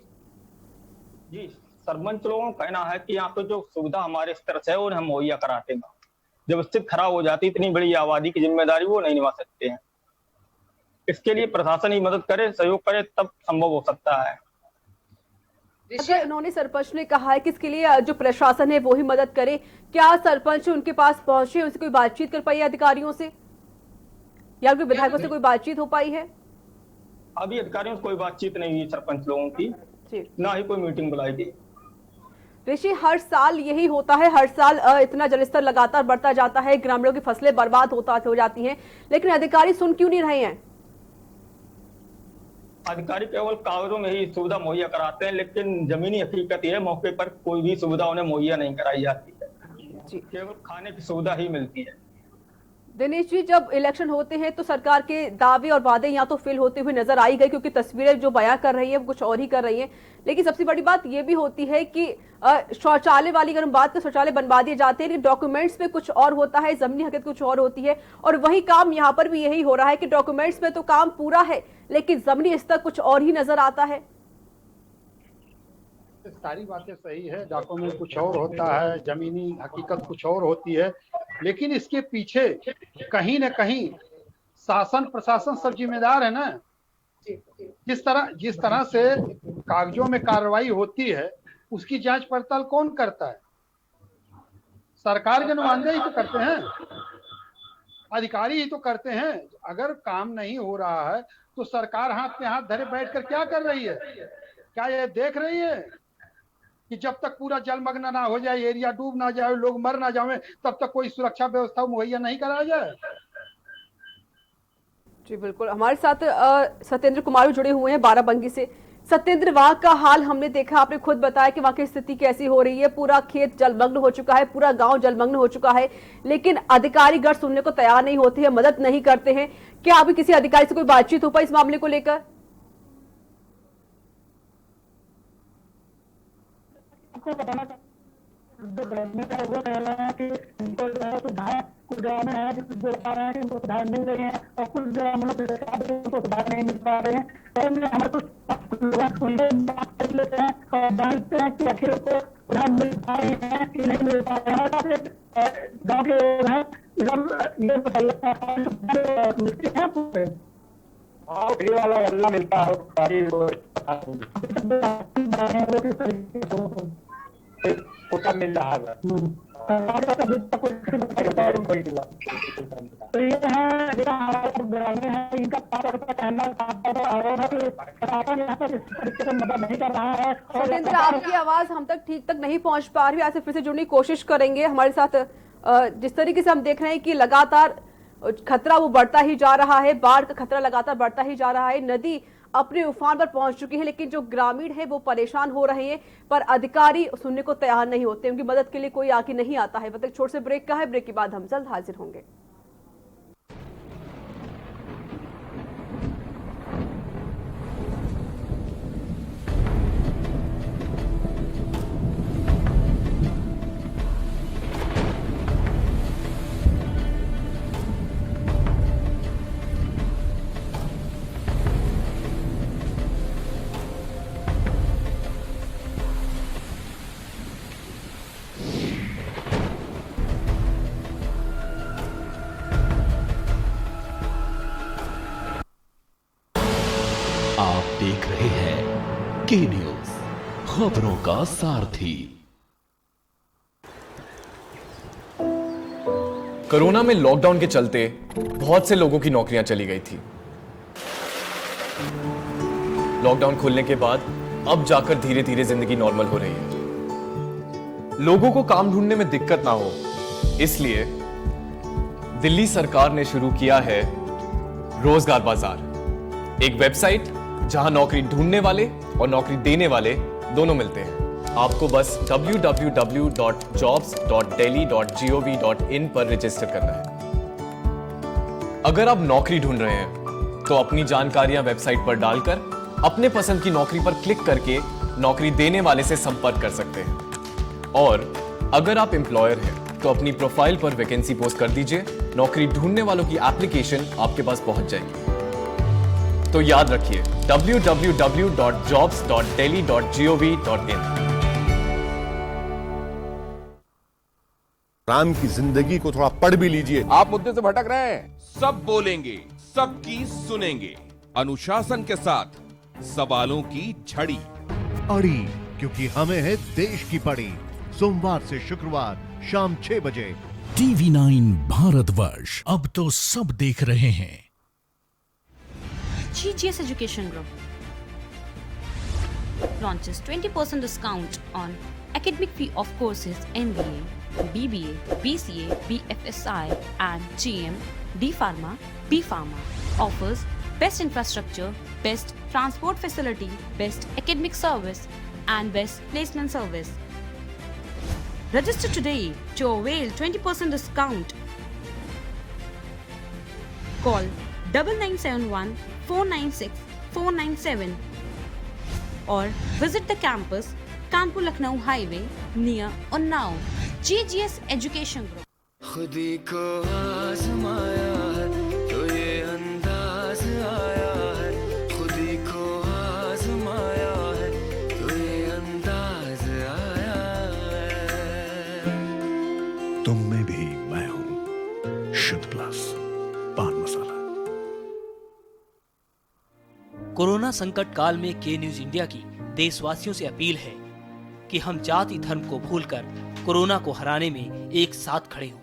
जी, सरपंच लोगों का कहना है कि यहाँ पे जो सुविधा हमारे स्तर से है वो हम मुहैया कराते हैं। जब स्थिति खराब हो जाती है, इतनी बड़ी आबादी की जिम्मेदारी वो नहीं निभा सकते हैं। इसके लिए प्रशासन ही मदद करे, सहयोग करे, तब संभव हो सकता है। उन्होंने सरपंच ने कहा है कि इसके लिए जो प्रशासन है वो ही मदद करे। क्या सरपंच उनके पास पहुंचे, उनसे कोई बातचीत कर पाई है अधिकारियों से, या कोई विधायकों से कोई बातचीत हो पाई है? अभी अधिकारियों से कोई बातचीत नहीं हुई सरपंच लोगों की, ना ही कोई मीटिंग बुलाई गई। ऋषि, हर साल यही होता है, हर साल इतना जलस्तर लगातार बढ़ता जाता है, ग्रामीणों की फसलें बर्बाद हो जाती हैं, लेकिन अधिकारी सुन क्यों नहीं रहे हैं? अधिकारी केवल कागजों में ही सुविधा मुहैया कराते हैं, लेकिन जमीनी हकीकत यह मौके पर कोई भी सुविधा उन्हें मुहैया नहीं कराई जाती है। केवल खाने की सुविधा ही मिलती है। दिनेश जी, जब इलेक्शन होते हैं तो सरकार के दावे और वादे यहाँ तो फेल होते हुए नजर आई गए, क्योंकि तस्वीरें जो बयां कर रही है वो कुछ और ही कर रही है। लेकिन सबसे बड़ी बात ये भी होती है कि शौचालय वाली अगर हम बात करें, शौचालय बनवा दिए जाते हैं, लेकिन डॉक्यूमेंट्स में कुछ और होता है, जमीनी हकीकत कुछ और होती है। और वही काम यहाँ पर भी यही हो रहा है कि डॉक्यूमेंट्स में तो काम पूरा है, लेकिन जमीनी स्तर कुछ और ही नजर आता है। सारी बातें सही है, डॉक्यूमेंट कुछ और होता है, जमीनी हकीकत कुछ और होती है, लेकिन इसके पीछे कहीं न कहीं शासन प्रशासन सब जिम्मेदार है ना। जिस तरह से कागजों में कार्रवाई होती है उसकी जांच पड़ताल कौन करता है? सरकार के नुमाइंदे ही तो करते हैं, अधिकारी ही तो करते हैं। अगर काम नहीं हो रहा है तो सरकार हाथ पे हाथ धरे बैठकर क्या कर रही है? क्या ये देख रही है कि जब तक पूरा जलमग्न ना हो जाए, एरिया डूब ना जाए, लोग मर ना जाए, तब तक कोई सुरक्षा व्यवस्था मुहैया नहीं कराया जाए? जी बिल्कुल, हमारे साथ सत्येंद्र कुमार जुड़े हुए हैं बाराबंकी से। सत्येंद्र, वहां का हाल हमने देखा, आपने खुद बताया कि वहां की स्थिति कैसी हो रही है। पूरा खेत जलमग्न हो चुका है, पूरा गांव जलमग्न हो चुका है, लेकिन अधिकारी गढ़ सुनने को तैयार नहीं होते हैं, मदद नहीं करते हैं। क्या अभी किसी अधिकारी से कोई बातचीत हो पाई इस मामले को लेकर? जो गवर्नमेंट है वो कह रहे हैं कि इनको जो है सुविधाएं कुछ गाँव में है जो बता रहे हैं कि इनको सुविधाएं मिल रही हैं, और कुछ जो हम लोग उनको सुविधाएं नहीं मिल पा रहे हैं। तो हमें कुछ लोग सुनते बात कर लेते हैं और जानते हैं कि आखिर को सुविधाएं मिल पा रही हैं कि नहीं मिल पा रही है। गाँव के लोग हैं, ये बताइए मिलती है पूरे? हाँ, फ्री वाला गल्ला मिलता है, मिल रहा है। तो ये है इनका मदद नहीं कर रहा है। सत्येंद्र, आपकी आवाज हम तक ठीक तक नहीं पहुंच पा रही है, आज फिर से जुड़ने की कोशिश करेंगे। हमारे साथ जिस तरीके से हम देख रहे हैं कि लगातार खतरा वो बढ़ता ही जा रहा है, बाढ़ का खतरा लगातार बढ़ता ही जा रहा है, नदी अपने उफान पर पहुंच चुकी है, लेकिन जो ग्रामीण है वो परेशान हो रहे हैं, पर अधिकारी सुनने को तैयार नहीं होते, उनकी मदद के लिए कोई आगे नहीं आता है। वक्त छोटे से ब्रेक का है, ब्रेक के बाद हम जल्द हाजिर होंगे। आप देख रहे हैं के न्यूज, खबरों का सारथी। कोरोना में लॉकडाउन के चलते बहुत से लोगों की नौकरियां चली गई थी। लॉकडाउन खुलने के बाद अब जाकर धीरे धीरे जिंदगी नॉर्मल हो रही है। लोगों को काम ढूंढने में दिक्कत ना हो, इसलिए दिल्ली सरकार ने शुरू किया है रोजगार बाजार, एक वेबसाइट जहां नौकरी ढूंढने वाले और नौकरी देने वाले दोनों मिलते हैं। आपको बस www.jobs.delhi.gov.in पर रजिस्टर करना है। अगर आप नौकरी ढूंढ रहे हैं तो अपनी जानकारियां वेबसाइट पर डालकर अपने पसंद की नौकरी पर क्लिक करके नौकरी देने वाले से संपर्क कर सकते हैं। और अगर आप एम्प्लॉयर हैं तो अपनी प्रोफाइल पर वैकेंसी पोस्ट कर दीजिए, नौकरी ढूंढने वालों की एप्लीकेशन आपके पास पहुंच जाएगी। तो याद रखिए www.jobs.delhi.gov.in। राम की जिंदगी को थोड़ा पढ़ भी लीजिए। आप मुद्दे से भटक रहे हैं। सब बोलेंगे, सबकी सुनेंगे, अनुशासन के साथ, सवालों की झड़ी अड़ी, क्योंकि हमें है देश की पड़ी। सोमवार से शुक्रवार शाम 6 बजे TV9 भारतवर्ष, अब तो सब देख रहे हैं। GGS Education Group launches 20% discount on academic fee of courses MBA, BBA, BCA, BFSI and GM, D Pharma, B Pharma. Offers best infrastructure, best transport facility, best academic service and best placement service. Register today to avail 20% discount. Call 9971 496 497 or visit the campus Kanpur Lucknow Highway near Unnao. GGS Education Group. खुदी को आजमाया है तो ये अंदाज आया है, खुदी को आजमाया है तो ये अंदाज कोरोना संकट काल में के न्यूज इंडिया की देशवासियों से अपील है कि हम जाति धर्म को भूलकर कोरोना को हराने में एक साथ खड़े हों,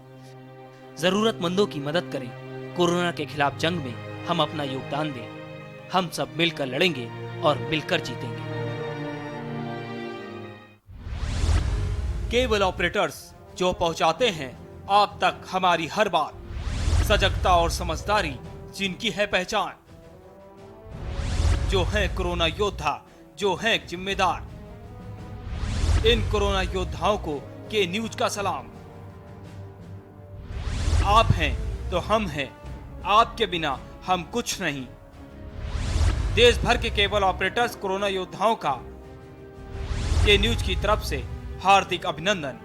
जरूरतमंदों की मदद करें। कोरोना के खिलाफ जंग में हम अपना योगदान दें। हम सब मिलकर लड़ेंगे और मिलकर जीतेंगे। केबल ऑपरेटर्स जो पहुंचाते हैं आप तक हमारी हर बात, सजगता और समझदारी जिनकी है पहचान, जो है कोरोना योद्धा, जो है जिम्मेदार। इन कोरोना योद्धाओं को के न्यूज का सलाम। आप हैं तो हम हैं, आपके बिना हम कुछ नहीं। देश भर के केबल ऑपरेटर्स कोरोना योद्धाओं का के न्यूज की तरफ से हार्दिक अभिनंदन।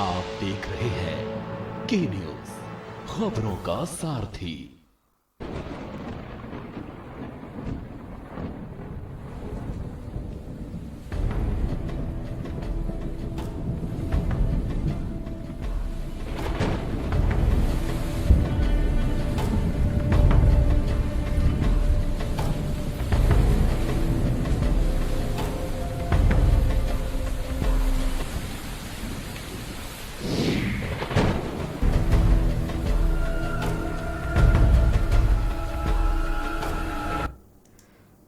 आप देख रहे हैं के न्यूज, खबरों का सारथी।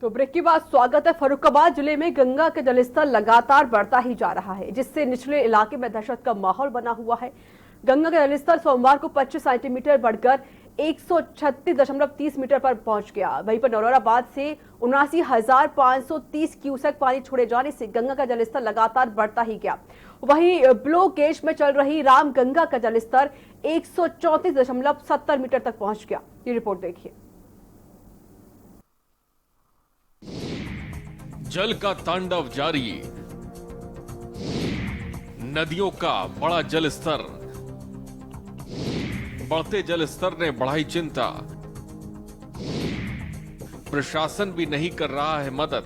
तो ब्रेक के बाद स्वागत है। फर्रुखाबाद जिले में गंगा का जलस्तर लगातार बढ़ता ही जा रहा है, जिससे निचले इलाके में दहशत का माहौल बना हुआ है। गंगा का जलस्तर सोमवार को 25 सेंटीमीटर बढ़कर 136.30 मीटर पर पहुंच गया। वहीं पर नरौरा बांध से 79,530 क्यूसेक पानी छोड़े जाने से गंगा का जलस्तर लगातार बढ़ता ही गया। वहीं ब्लो गेज में चल रही राम गंगा का जलस्तर 134.70 मीटर तक पहुंच गया। ये रिपोर्ट देखिए। जल का तांडव जारी, नदियों का बड़ा जल स्तर, बढ़ते जल स्तर ने बढ़ाई चिंता। प्रशासन भी नहीं कर रहा है मदद।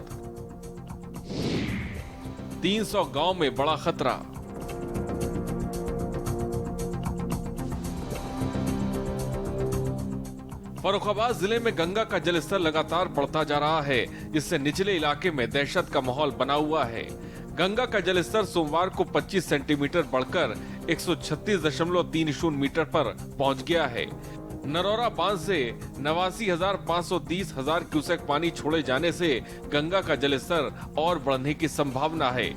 300 गांव में बड़ा खतरा। फर्रुखाबाद जिले में गंगा का जलस्तर लगातार बढ़ता जा रहा है, जिससे निचले इलाके में दहशत का माहौल बना हुआ है। गंगा का जलस्तर सोमवार को 25 सेंटीमीटर बढ़कर 136.30 मीटर पर पहुंच गया है। नरौरा बांध से 89,530 क्यूसेक पानी छोड़े जाने से गंगा का जलस्तर और बढ़ने की संभावना है।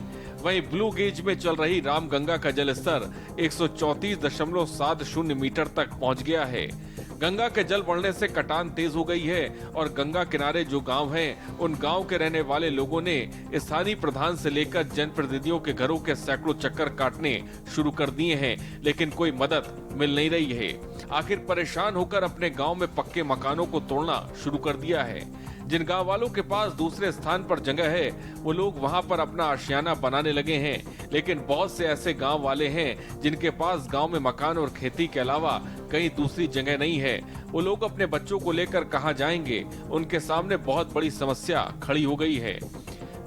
वहीं ब्लू गेज में चल रही राम गंगा का जलस्तर 134.70 मीटर तक पहुंच गया है। गंगा के जल बढ़ने से कटान तेज हो गई है और गंगा किनारे जो गांव हैं, उन गांव के रहने वाले लोगों ने स्थानीय प्रधान से लेकर जनप्रतिनिधियों के घरों के सैकड़ों चक्कर काटने शुरू कर दिए हैं, लेकिन कोई मदद मिल नहीं रही है। आखिर परेशान होकर अपने गांव में पक्के मकानों को तोड़ना शुरू कर दिया है। जिन गांव वालों के पास दूसरे स्थान पर जगह है, वो लोग वहां पर अपना आशियाना बनाने लगे हैं, लेकिन बहुत से ऐसे गांव वाले हैं जिनके पास गांव में मकान और खेती के अलावा कहीं दूसरी जगह नहीं है। वो लोग अपने बच्चों को लेकर कहां जाएंगे? उनके सामने बहुत बड़ी समस्या खड़ी हो गई है।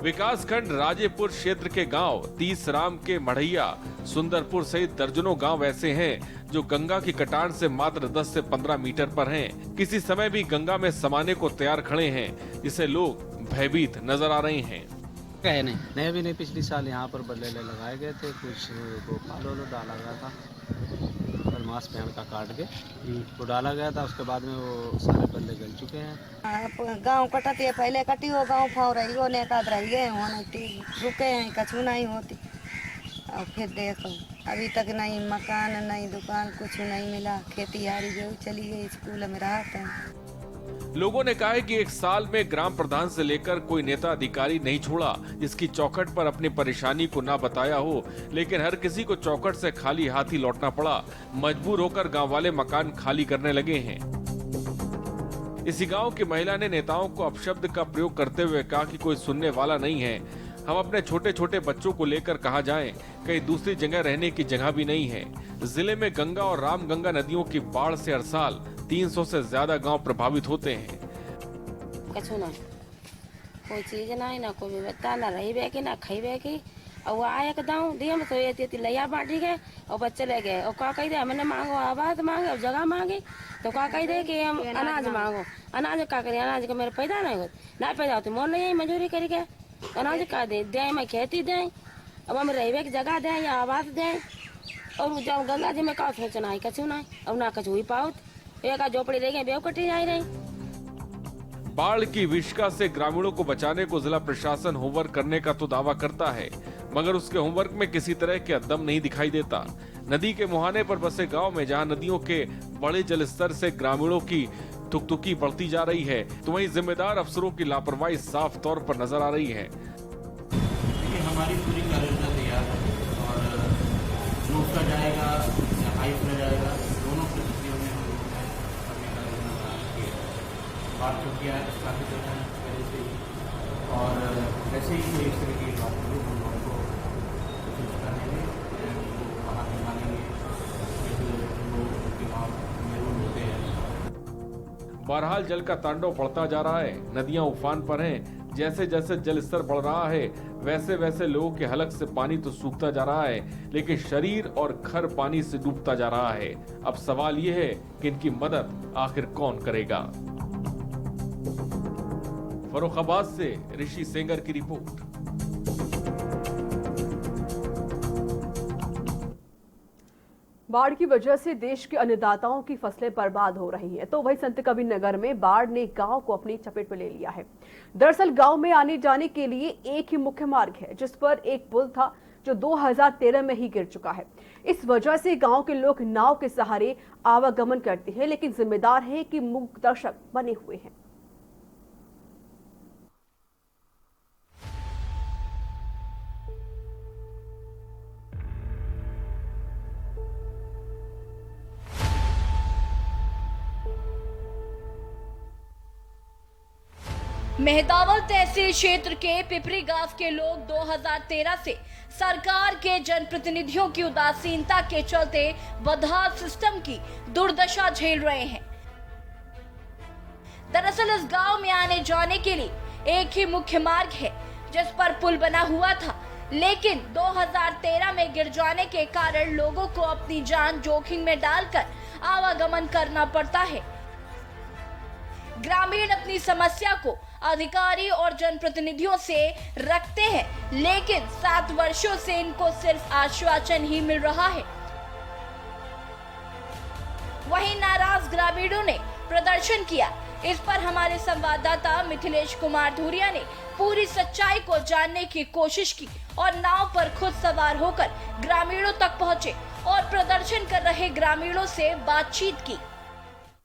विकासखंड राजेपुर क्षेत्र के गांव तीसराम के मढ़ैया, सुंदरपुर सहित दर्जनों गांव ऐसे हैं जो गंगा की कटान से मात्र 10 से 15 मीटर पर हैं। किसी समय भी गंगा में समाने को तैयार खड़े हैं, जिससे लोग भयभीत नजर आ रहे हैं। कहे नहीं भी नहीं, पिछले साल यहाँ पर बल्ले लगाए गए थे, कुछ गोपाल वोलो डाला गया था, मांस पेड़ का काट के वो डाला गया था। उसके बाद में वो सारे बल्ले गल चुके हैं। गांव कटती है, पहले कटी हो गांव फाव रही हो, नेता रह गए रुके हैं, कछू नहीं होती। और फिर देखो अभी तक नहीं मकान, नहीं दुकान, कुछ नहीं मिला। खेती हारी जो चली गई, स्कूल में राहत है। लोगों ने कहा है कि एक साल में ग्राम प्रधान से लेकर कोई नेता अधिकारी नहीं छोड़ा जिसकी चौखट पर अपनी परेशानी को ना बताया हो, लेकिन हर किसी को चौखट से खाली हाथ ही लौटना पड़ा। मजबूर होकर गांव वाले मकान खाली करने लगे हैं। इसी गांव की महिला ने नेताओं को अपशब्द का प्रयोग करते हुए कहा कि कोई सुनने वाला नहीं है। हम अपने छोटे छोटे बच्चों को लेकर कहां जाएं? कहीं दूसरी जगह रहने की जगह भी नहीं है। जिले में गंगा और राम गंगा नदियों की बाढ़ से हर साल 300 से ज्यादा गांव प्रभावित होते हैं। कछु ना कोई चीज नहीं, ना कोई व्यवस्था, ना रही की ना खाई की। और वो आया के दाऊ दिए में तो ये लैया बांटी गए और बच्चे चले गए और का कही दे मैंने मांगो आबाद मांगे और जगह मांगी तो का कही दे कि हम अनाज मांगो अनाज का करें अनाज का मेरे पैदा नहीं होता ना पैदा होती मोल नहीं मजूरी करी के अनाज का दे मैं खेती दें अब हम रहवे की जगह दें या आवास दें और जब गंगा जी में का सोचना है कछु नहीं अब ना कछु ही पाओ एक झोपड़ी रह गई बेव कटी जा रही। बाढ़ की विष्का से ग्रामीणों को बचाने को जिला प्रशासन होमवर्क करने का तो दावा करता है, मगर उसके होमवर्क में किसी तरह के दम नहीं दिखाई देता। नदी के मुहाने पर बसे गांव में जहां नदियों के बड़े जल स्तर से ग्रामीणों की तुकतुकी बढ़ती जा रही है, तो वहीं जिम्मेदार अफसरों की लापरवाही साफ तौर पर नजर आ रही है। हमारी पूरी कार्ययोजना तैयार है और जो उसका जाएगा या हाइट में जाएगा दोनों परिस्थितियों में हम लोगों ने अपनी कार्ययोजना बना की है। बात जो किया है स्थापित होता है पहले से ही और वैसे ही कोई इस तरह की बात करूँ हम लोगों को कोशिश करेंगे वहाँ भी मानेंगे लोग उनके वहाँ जरूर होते हैं। बहरहाल जल का तांडव बढ़ता जा रहा है, नदियां उफान पर हैं। जैसे जैसे जल स्तर बढ़ रहा है वैसे वैसे लोगों के हलक से पानी तो सूखता जा रहा है, लेकिन शरीर और घर पानी से डूबता जा रहा है। अब सवाल ये है कि इनकी मदद आखिर कौन करेगा। फर्रुखाबाद से ऋषि सेंगर की रिपोर्ट। बाढ़ की वजह से देश के अन्नदाताओं की फसलें बर्बाद हो रही हैं, तो वहीं संत कबीर नगर में बाढ़ ने गांव को अपनी चपेट में ले लिया है। दरअसल गांव में आने जाने के लिए एक ही मुख्य मार्ग है, जिस पर एक पुल था जो 2013 में ही गिर चुका है। इस वजह से गांव के लोग नाव के सहारे आवागमन करते हैं, लेकिन जिम्मेदार है कि मूक दर्शक बने हुए हैं। मेहदावल तहसील क्षेत्र के पिपरी गांव के लोग 2013 से सरकार के जनप्रतिनिधियों की उदासीनता के चलते बदहाल सिस्टम की दुर्दशा झेल रहे हैं। दरअसल इस गांव में आने जाने के लिए एक ही मुख्य मार्ग है, जिस पर पुल बना हुआ था, लेकिन 2013 में गिर जाने के कारण लोगों को अपनी जान जोखिम में डालकर आवागमन करना पड़ता है। ग्रामीण अपनी समस्या को अधिकारी और जनप्रतिनिधियों से रखते हैं, लेकिन 7 वर्षों से इनको सिर्फ आश्वासन ही मिल रहा है। वहीं नाराज ग्रामीणों ने प्रदर्शन किया। इस पर हमारे संवाददाता मिथिलेश कुमार धुरिया ने पूरी सच्चाई को जानने की कोशिश की और नाव पर खुद सवार होकर ग्रामीणों तक पहुंचे और प्रदर्शन कर रहे ग्रामीणों से बातचीत की।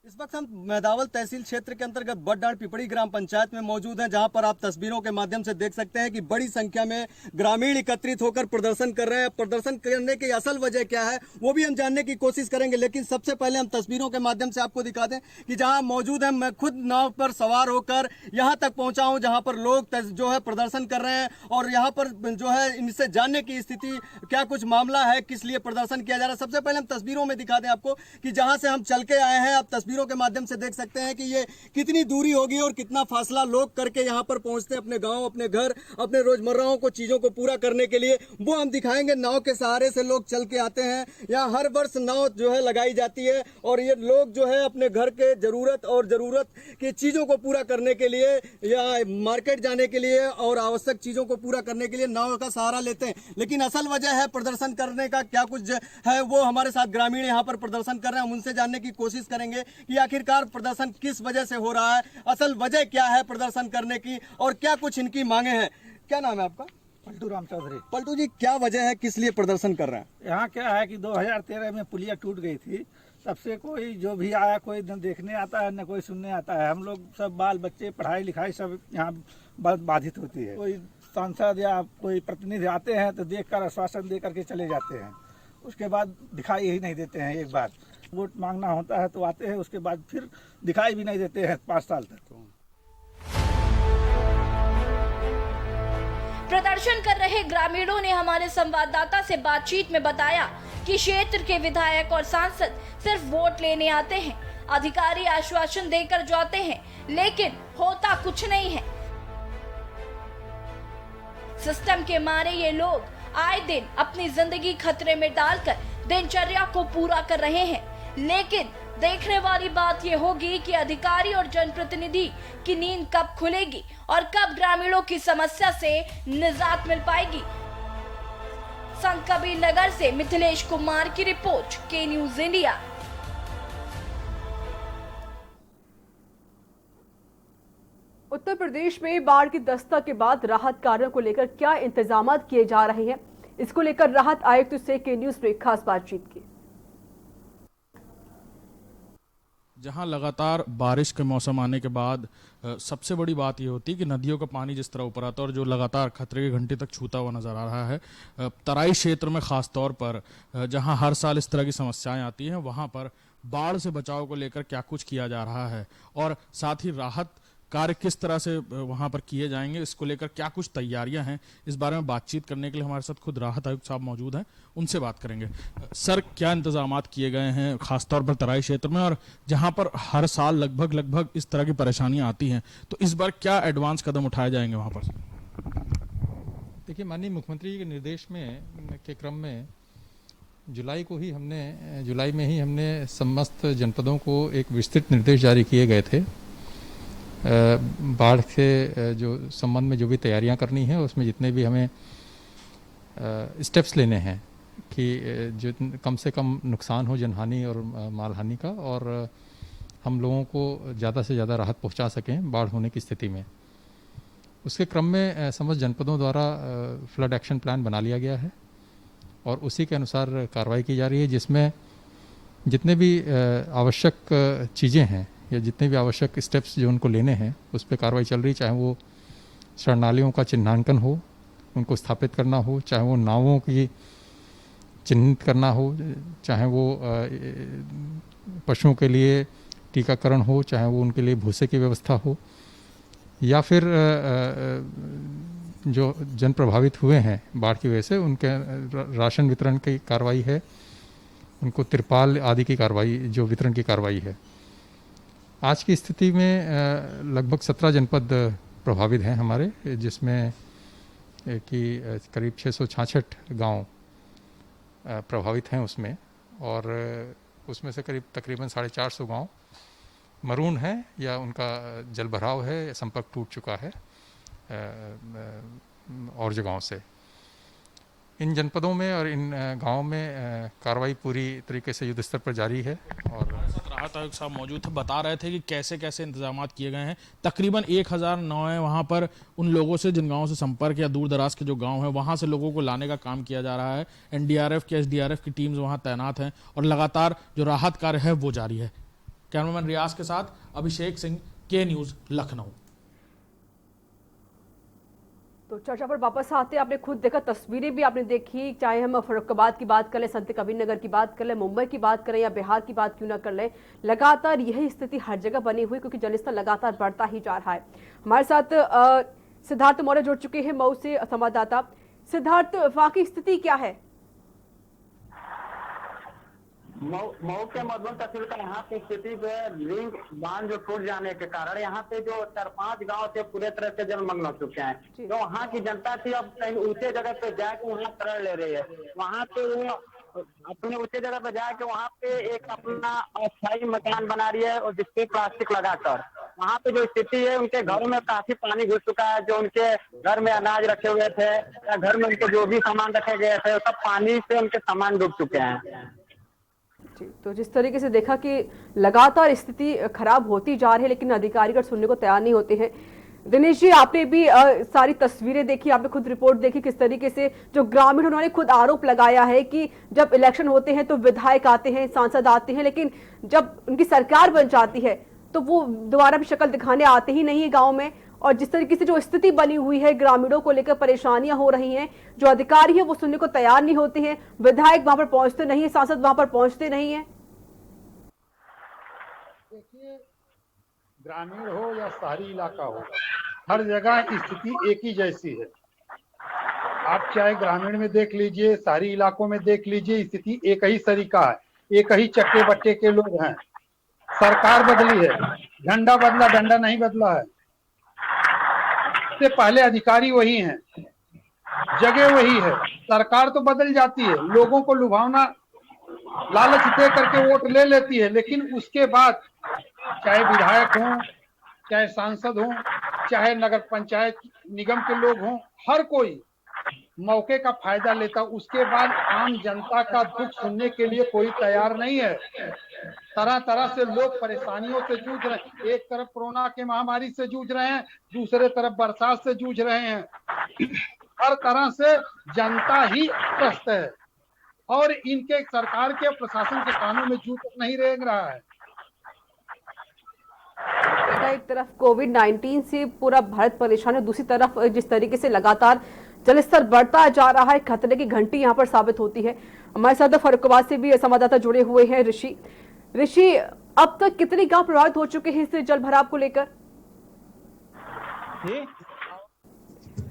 इस वक्त हम मेहदावल तहसील क्षेत्र के अंतर्गत बड़डांड पिपड़ी ग्राम पंचायत में मौजूद हैं, जहां पर आप तस्वीरों के माध्यम से देख सकते हैं कि बड़ी संख्या में ग्रामीण एकत्रित होकर प्रदर्शन कर रहे हैं। प्रदर्शन करने की असल वजह क्या है वो भी हम जानने की कोशिश करेंगे, लेकिन सबसे पहले हम तस्वीरों के माध्यम से आपको दिखा दें कि जहां मौजूद है, मैं खुद नाव पर सवार होकर यहाँ तक पहुंचा हूँ जहाँ पर लोग जो है प्रदर्शन कर रहे हैं और यहाँ पर जो है इनसे जानने की स्थिति क्या कुछ मामला है, किस लिए प्रदर्शन किया जा रहा है। सबसे पहले हम तस्वीरों में दिखा दें आपको कि जहाँ से हम चल के आए हैं, आप तस्वीरों के माध्यम से देख सकते हैं कि ये कितनी दूरी होगी और कितना फासला लोग करके यहाँ पर पहुंचते हैं अपने गांव, अपने घर, अपने रोजमर्राओं को चीजों को पूरा करने के लिए। वो हम दिखाएंगे। नाव के सहारे से लोग चल के आते हैं। यहाँ हर वर्ष नाव जो है लगाई जाती है और ये लोग जो है अपने घर के जरूरत की चीजों को पूरा करने के लिए या मार्केट जाने के लिए और आवश्यक चीजों को पूरा करने के लिए नाव का सहारा लेते हैं। लेकिन असल वजह है प्रदर्शन करने का क्या कुछ है, वो हमारे साथ ग्रामीण यहाँ पर प्रदर्शन कर रहे हैं, हम उनसे जानने की कोशिश करेंगे कि आखिरकार प्रदर्शन किस वजह से हो रहा है, असल वजह क्या है प्रदर्शन करने की और क्या कुछ इनकी मांगे हैं। क्या नाम है आपका? पलटू राम चौधरी। पलटू जी, क्या वजह है, किस लिए प्रदर्शन कर रहे हैं? यहाँ क्या है कि 2013 में पुलिया टूट गई थी, तब से कोई जो भी आया कोई न देखने आता है न कोई सुनने आता है। हम लोग सब बाल बच्चे पढ़ाई लिखाई सब यहाँ बहुत बाधित होती है। कोई सांसद या कोई प्रतिनिधि आते हैं तो देखकर आश्वासन दे करके चले जाते हैं, उसके बाद दिखाई ही नहीं देते हैं। एक बार वोट मांगना होता है तो आते हैं, उसके बाद फिर दिखाई भी नहीं देते हैं 5 साल तक। प्रदर्शन कर रहे ग्रामीणों ने हमारे संवाददाता से बातचीत में बताया कि क्षेत्र के विधायक और सांसद सिर्फ वोट लेने आते हैं, अधिकारी आश्वासन देकर जाते हैं, लेकिन होता कुछ नहीं है। सिस्टम के मारे ये लोग आए दिन अपनी जिंदगी खतरे में डालकर दिनचर्या को पूरा कर रहे हैं। लेकिन देखने वाली बात ये होगी कि अधिकारी और जनप्रतिनिधि की नींद कब खुलेगी और कब ग्रामीणों की समस्या से निजात मिल पाएगी। संत कबीर नगर से मिथिलेश कुमार की रिपोर्ट, के न्यूज इंडिया। उत्तर प्रदेश में बाढ़ की दस्तक के बाद राहत कार्यों को लेकर क्या इंतजाम किए जा रहे हैं, इसको लेकर राहत आयुक्त से के न्यूज ने खास बातचीत की। जहां लगातार बारिश के मौसम आने के बाद सबसे बड़ी बात ये होती है कि नदियों का पानी जिस तरह ऊपर आता है और जो लगातार खतरे की घंटी तक छूता हुआ नजर आ रहा है, तराई क्षेत्र में खास तौर पर जहां हर साल इस तरह की समस्याएं आती हैं, वहां पर बाढ़ से बचाव को लेकर क्या कुछ किया जा रहा है और साथ ही राहत कार्य किस तरह से वहां पर किए जाएंगे, इसको लेकर क्या कुछ तैयारियां हैं, इस बारे में बातचीत करने के लिए हमारे साथ खुद राहत आयुक्त साहब मौजूद हैं। उनसे बात करेंगे। सर, क्या इंतजाम किए गए हैं खासतौर पर तराई क्षेत्र में, और जहां पर हर साल लगभग इस तरह की परेशानियां आती हैं, तो इस बार क्या एडवांस कदम उठाए जाएंगे वहां पर? देखिए, माननीय मुख्यमंत्री के निर्देश में के क्रम में जुलाई में ही हमने समस्त जनपदों को एक विस्तृत निर्देश जारी किए गए थे। बाढ़ के जो संबंध में जो भी तैयारियां करनी है, उसमें जितने भी हमें स्टेप्स लेने हैं कि जो कम से कम नुकसान हो जनहानि और मालहानि का, और हम लोगों को ज़्यादा से ज़्यादा राहत पहुंचा सकें बाढ़ होने की स्थिति में। उसके क्रम में समस्त जनपदों द्वारा फ्लड एक्शन प्लान बना लिया गया है और उसी के अनुसार कार्रवाई की जा रही है, जिसमें जितने भी आवश्यक चीज़ें हैं या जितने भी आवश्यक स्टेप्स जो उनको लेने हैं, उस पर कार्रवाई चल रही। चाहे वो शरणालयों का चिन्हांकन हो, उनको स्थापित करना हो, चाहे वो नावों की चिन्हित करना हो, चाहे वो पशुओं के लिए टीकाकरण हो, चाहे वो उनके लिए भूसे की व्यवस्था हो, या फिर जो जन प्रभावित हुए हैं बाढ़ की वजह से उनके राशन वितरण की कार्रवाई है, उनको तिरपाल आदि की कार्रवाई, जो वितरण की कार्रवाई है। आज की स्थिति में लगभग 17 जनपद प्रभावित हैं हमारे, जिसमें कि करीब 666 गांव प्रभावित हैं उसमें, और उसमें से करीब तकरीबन 450 गांव मरून हैं या उनका जल भराव है या संपर्क टूट चुका है और जगहों से। इन जनपदों में और इन गांवों में कार्रवाई पूरी तरीके से युद्ध स्तर पर जारी है। और राहत आयुक्त साहब मौजूद थे, बता रहे थे कि कैसे कैसे इंतजाम किए गए हैं। तकरीबन 1000 नाव है वहां पर, उन लोगों से जिन गांवों से संपर्क या दूर दराज के जो गांव हैं वहां से लोगों को लाने का काम किया जा रहा है। एनडीआरएफ की, एसडीआरएफ की टीम्स वहां तैनात हैं और लगातार जो राहत कार्य है वो जारी है। कैमरामैन रियाज के साथ अभिषेक सिंह, के न्यूज, लखनऊ। तो चर्चा पर वापस आते, आपने खुद देखा, तस्वीरें भी आपने देखी, चाहे हम फर्रुखाबाद की बात कर लें, संत कबीर नगर की बात कर लें, मुंबई की बात करें या बिहार की बात क्यों ना कर लें, लगातार यही स्थिति हर जगह बनी हुई, क्योंकि जलस्तर लगातार बढ़ता ही जा रहा है। हमारे साथ सिद्धार्थ मौर्य जुड़ चुके हैं मऊ से, संवाददाता। सिद्धार्थ, वहां की स्थिति क्या है? मऊ के मधुबन तहसील का यहाँ की स्थिति पे रिंग बांध जो टूट जाने के कारण यहाँ पे जो 4-5 गांव थे पूरे तरह से जलमग्न हो चुके हैं। तो वहाँ की जनता थी अब कहीं ऊंचे जगह पे जाके वहाँ शरण ले रही है। वहाँ पे वो अपने ऊंचे जगह पे जाके वहाँ पे एक अपना अस्थायी मकान बना रही है और जिसपे प्लास्टिक लगाकर। वहाँ पे जो स्थिति है, उनके घरों में काफी पानी घुस चुका है। जो उनके घर में अनाज रखे हुए थे या घर में उनके जो भी सामान रखे गए थे, सब पानी से उनके सामान डूब चुके हैं। तो जिस तरीके से देखा कि लगातार स्थिति खराब होती जा रही है, लेकिन अधिकारी सुनने को तैयार नहीं होते हैं। दिनेश जी, आपने भी सारी तस्वीरें देखी, आपने खुद रिपोर्ट देखी, किस तरीके से जो ग्रामीण, उन्होंने खुद आरोप लगाया है कि जब इलेक्शन होते हैं तो विधायक आते हैं, सांसद आते हैं, लेकिन जब उनकी सरकार बन जाती है तो वो दोबारा भी शक्ल दिखाने आते ही नहीं है गाँव में। और जिस तरीके से जो स्थिति बनी हुई है, ग्रामीणों को लेकर परेशानियां हो रही हैं, जो अधिकारी है वो सुनने को तैयार नहीं होते हैं, विधायक वहां पर पहुंचते नहीं है, सांसद वहां पर पहुंचते नहीं है। देखिए, ग्रामीण हो या शहरी इलाका हो, हर जगह स्थिति एक ही जैसी है। आप चाहे ग्रामीण में देख लीजिए, शहरी इलाकों में देख लीजिए, स्थिति एक ही तरीका है, एक ही चक्के बट्टे के लोग हैं। सरकार बदली है, झंडा बदला, डंडा नहीं बदला है। से पहले अधिकारी वही हैं। जगह वही है। सरकार तो बदल जाती है, लोगों को लुभावना लालच दे करके वोट ले लेती है, लेकिन उसके बाद चाहे विधायक हों, चाहे सांसद हों, चाहे नगर पंचायत निगम के लोग हों, हर कोई मौके का फायदा लेता। उसके बाद आम जनता का दुख सुनने के लिए कोई तैयार नहीं है। तरह तरह से लोग परेशानियों से जूझ रहे हैं। एक तरफ कोरोना के महामारी से जूझ रहे हैं, दूसरे तरफ बरसात से जूझ रहे हैं। हर तरह से जनता ही त्रस्त है और इनके सरकार के प्रशासन के कानों में जू तक नहीं रेंग रहा है। एक तरफ कोविड-19 से पूरा भारत परेशान है, दूसरी तरफ जिस तरीके से लगातार जलस्तर बढ़ता जा रहा है, खतरे की घंटी यहां पर साबित होती है। हमारे साथ फर्रुखाबाद से भी संवाददाता जुड़े हुए हैं ऋषि, अब तक कितने गांव प्रभावित हो चुके हैं इस जल भराव को लेकर?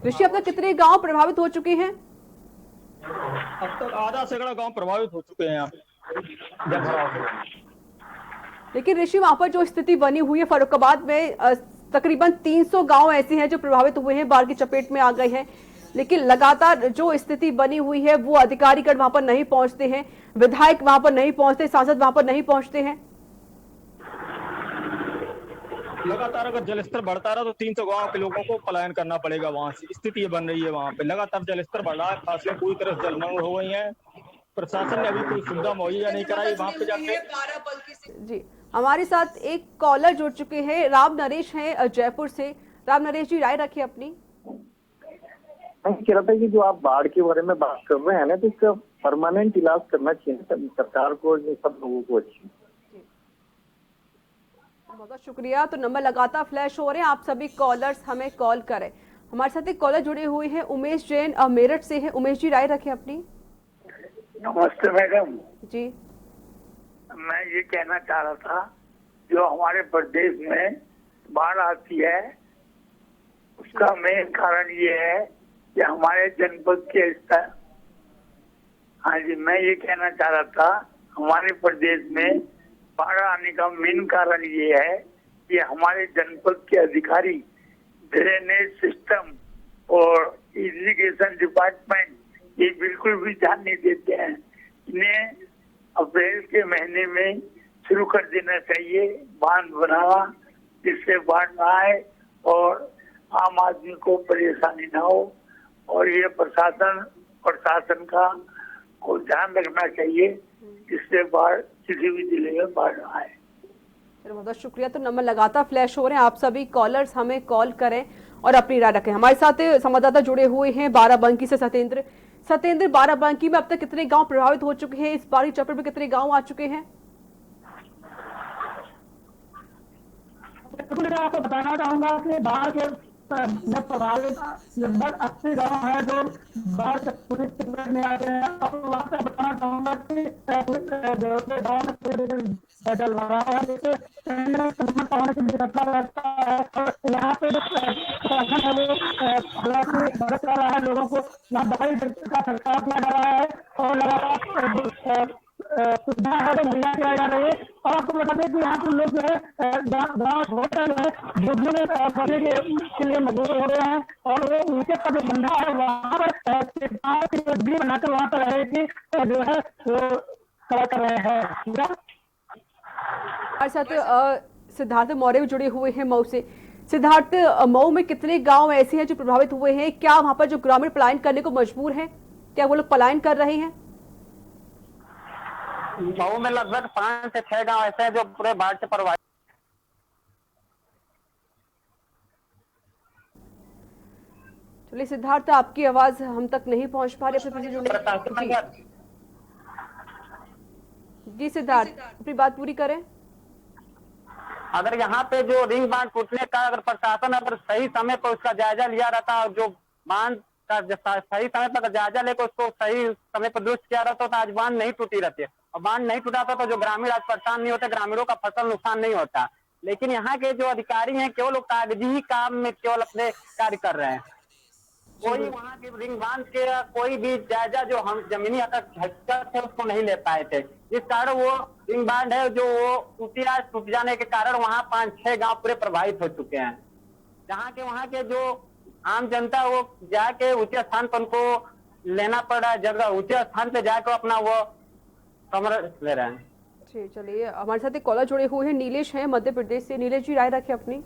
ऋषि, अब तक कितने गांव प्रभावित हो चुके हैं? अब तक आधा सैकड़ा गांव प्रभावित हो चुके हैं यहाँ जल भराव। लेकिन ऋषि, वहां पर जो स्थिति बनी हुई है फर्रुखाबाद में, तकरीबन 300 गांव ऐसे हैं जो प्रभावित हुए हैं, बाढ़ की चपेट में आ गए हैं, लेकिन लगातार जो स्थिति बनी हुई है वो अधिकारीगण वहां पर नहीं पहुंचते हैं, विधायक वहां पर नहीं पहुंचते, सांसद वहां पर नहीं पहुंचते हैं। लगातार अगर जलस्तर बढ़ता रहा तो 300 गांव के लोगों को पलायन करना पड़ेगा वहां से। स्थिति ये बन रही है वहां पे, लगातार जलस्तर बढ़ रहा है, खासकर पूरी तरह जलमग्न हो गई है। प्रशासन ने अभी कोई सुविधा मुहैया नहीं कराई वहां पे जाके। जी, हमारे साथ एक कॉलर जुड़ चुके हैं, राम नरेश हैं जयपुर से। राम नरेश जी, राय रखिए अपनी। मैं कह रहा था कि जो आप बाढ़ के बारे में बात कर रहे हैं ना, तो इसका परमानेंट इलाज करना चाहिए सरकार को, सब लोगों को। अच्छी, बहुत शुक्रिया। तो नंबर लगातार फ्लैश हो रहे हैं, आप सभी कॉलर्स हमें कॉल करें। हमारे साथ एक कॉलर जुड़े हुए हैं, उमेश जैन मेरठ से है। उमेश जी, राय रखें अपनी। नमस्ते मैडम जी, मैं ये कहना चाह रहा था, जो हमारे प्रदेश में बाढ़ आती है उसका मेन कारण ये है कि हमारे जनपद के स्तर। हाँ जी, मैं ये कहना चाह रहा था, हमारे प्रदेश में बाढ़ आने का मेन कारण ये है कि हमारे जनपद के अधिकारी ड्रेनेज सिस्टम और इरिगेशन डिपार्टमेंट ये बिल्कुल भी ध्यान नहीं देते हैं। इन्हें अप्रैल के महीने में शुरू कर देना चाहिए बांध बनाना, जिससे बाढ़ न आए और आम आदमी को परेशानी न हो। और ये प्रशासन का को ध्यान रखना चाहिए, जिससे बाढ़ किसी भी जिले में बाढ़ न आए। बहुत शुक्रिया। तो नंबर लगातार फ्लैश हो रहे हैं, आप सभी कॉलर्स हमें कॉल करें और अपनी राय रखें। हमारे साथ संवाददाता जुड़े हुए हैं बाराबंकी से सत्येंद्र। बाराबंकी में अब तक कितने गांव प्रभावित हो चुके हैं? इस बाढ़ चपेट में कितने गांव आ चुके हैं? आपको बताना चाहूंगा कि बाढ़ के प्रभावित लगभग 80 गाँव है जो बाढ़ से पूरी चपेट में आ गए हैं। और वहाँ से बताना चाहूंगा कि गाँव में जल भराव है, जिससे पानी की व्यवस्था रहता है। और यहाँ पे जो प्रशासन है वो हालांकि मदद कर रहा है लोगों को, यहाँ दवाई का सरकार किया जा रहा है और लगातार सुविधा है तो मुहैया किया जा रही है। और आपको बता दें कि यहाँ पर लोग जो है गाँव छोड़कर जो है झुग्गियों में रहने के लिए मजबूर हो रहे हैं। और वो उनके का जो बंधा है वहाँ पर गाँव की झुग्गी बनाकर वहाँ पर रहेगी जो है वो करा कर रहे हैं। हमारे साथ सिद्धार्थ मौर्य भी जुड़े हुए हैं मऊ से। सिद्धार्थ, मऊ में कितने गांव ऐसे हैं जो प्रभावित हुए हैं? क्या वहां पर जो ग्रामीण पलायन करने को मजबूर हैं, क्या वो लोग पलायन कर रहे हैं? मऊ में लगभग 5 से 6 गांव ऐसे हैं जो पूरे बाढ़ से प्रभावित। चलिए सिद्धार्थ, आपकी आवाज हम तक नहीं पहुंच पा रही। जी सिद्धार्थ, अपनी बात पूरी करें। अगर यहाँ पे जो रिंग बांध टूटने का अगर प्रशासन अगर सही समय पर उसका जायजा लिया रहता और जो बांध का सही समय पर जायजा लेकर उसको सही समय पर दुरुस्त किया रहता तो आज बांध नहीं टूटी रहती है। और बांध नहीं टूटा तो जो ग्रामीण आज परेशान नहीं होते, ग्रामीणों का फसल नुकसान नहीं होता। लेकिन यहाँ के जो अधिकारी हैं केवल कागजी ही काम में केवल अपने कार्य कर रहे हैं। कोई वहाँ की रिंग बांध के कोई भी जायजा जो हम जमीनी हकीकत है उसको नहीं ले पाए थे, जिस कारण वो रिंग बांध है जो वो टूट जाने के कारण वहाँ 5-6 गांव पूरे प्रभावित हो चुके हैं। वहाँ के जो आम जनता वो जाके ऊंचे स्थान पर उनको लेना पड़ रहा है, जगह ऊंचे स्थान पे जाकर अपना वो कमरा ले रहे हैं। जी चलिए, हमारे साथ एक कॉलर जुड़े हुए हैं, नीलेश हैं मध्य प्रदेश से। नीलेश जी, राय रखें अपनी।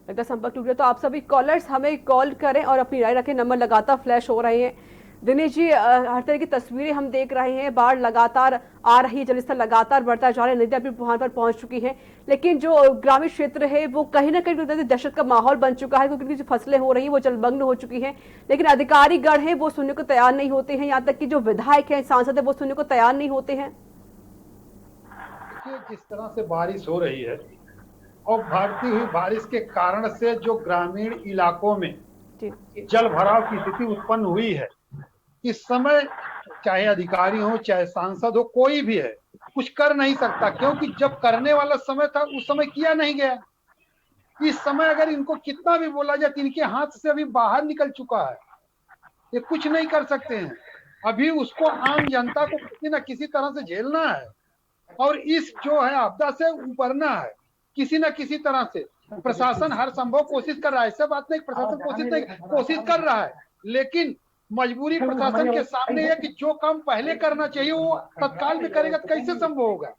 लगता संपर्क टूट गया, तो आप सभी कॉलर्स हमें कॉल करें और अपनी राय रखें। नंबर लगातार फ्लैश हो रहे हैं। दिनेश जी, हर तरह की तस्वीरें हम देख रहे हैं, बाढ़ लगातार आ रही है, जलस्तर लगातार बढ़ता जा रहा है, नदियां भी वहां पर पहुंच चुकी हैं, लेकिन जो ग्रामीण क्षेत्र है वो कहीं ना कहीं दहशत का माहौल बन चुका है, क्योंकि जो फसलें हो रही हैं वो जलमग्न हो चुकी हैं। लेकिन अधिकारी गण हैं वो सुनने को तैयार नहीं होते हैं, यहाँ तक कि जो विधायक हैं, सांसद है, वो सुनने को तैयार नहीं होते हैं। जिस तरह से बारिश हो रही है और बढ़ती हुई बारिश के कारण से जो ग्रामीण इलाकों में जल भराव की स्थिति उत्पन्न हुई है, इस समय चाहे अधिकारी हो चाहे सांसद हो, कोई भी है, कुछ कर नहीं सकता, क्योंकि जब करने वाला समय था उस समय किया नहीं गया। इस समय अगर इनको कितना भी बोला जाए, इनके हाथ से अभी बाहर निकल चुका है, ये कुछ नहीं कर सकते हैं। अभी उसको आम जनता को किसी न किसी तरह से झेलना है और इस जो है आपदा से उबरना है किसी न किसी तरह से। प्रशासन हर संभव कोशिश कर रहा है, ऐसा बात नहीं प्रशासन कोशिश कर रहा है, लेकिन मजबूरी प्रशासन के सामने है कि जो काम पहले करना चाहिए वो तत्काल में करेगा तो कैसे संभव होगा।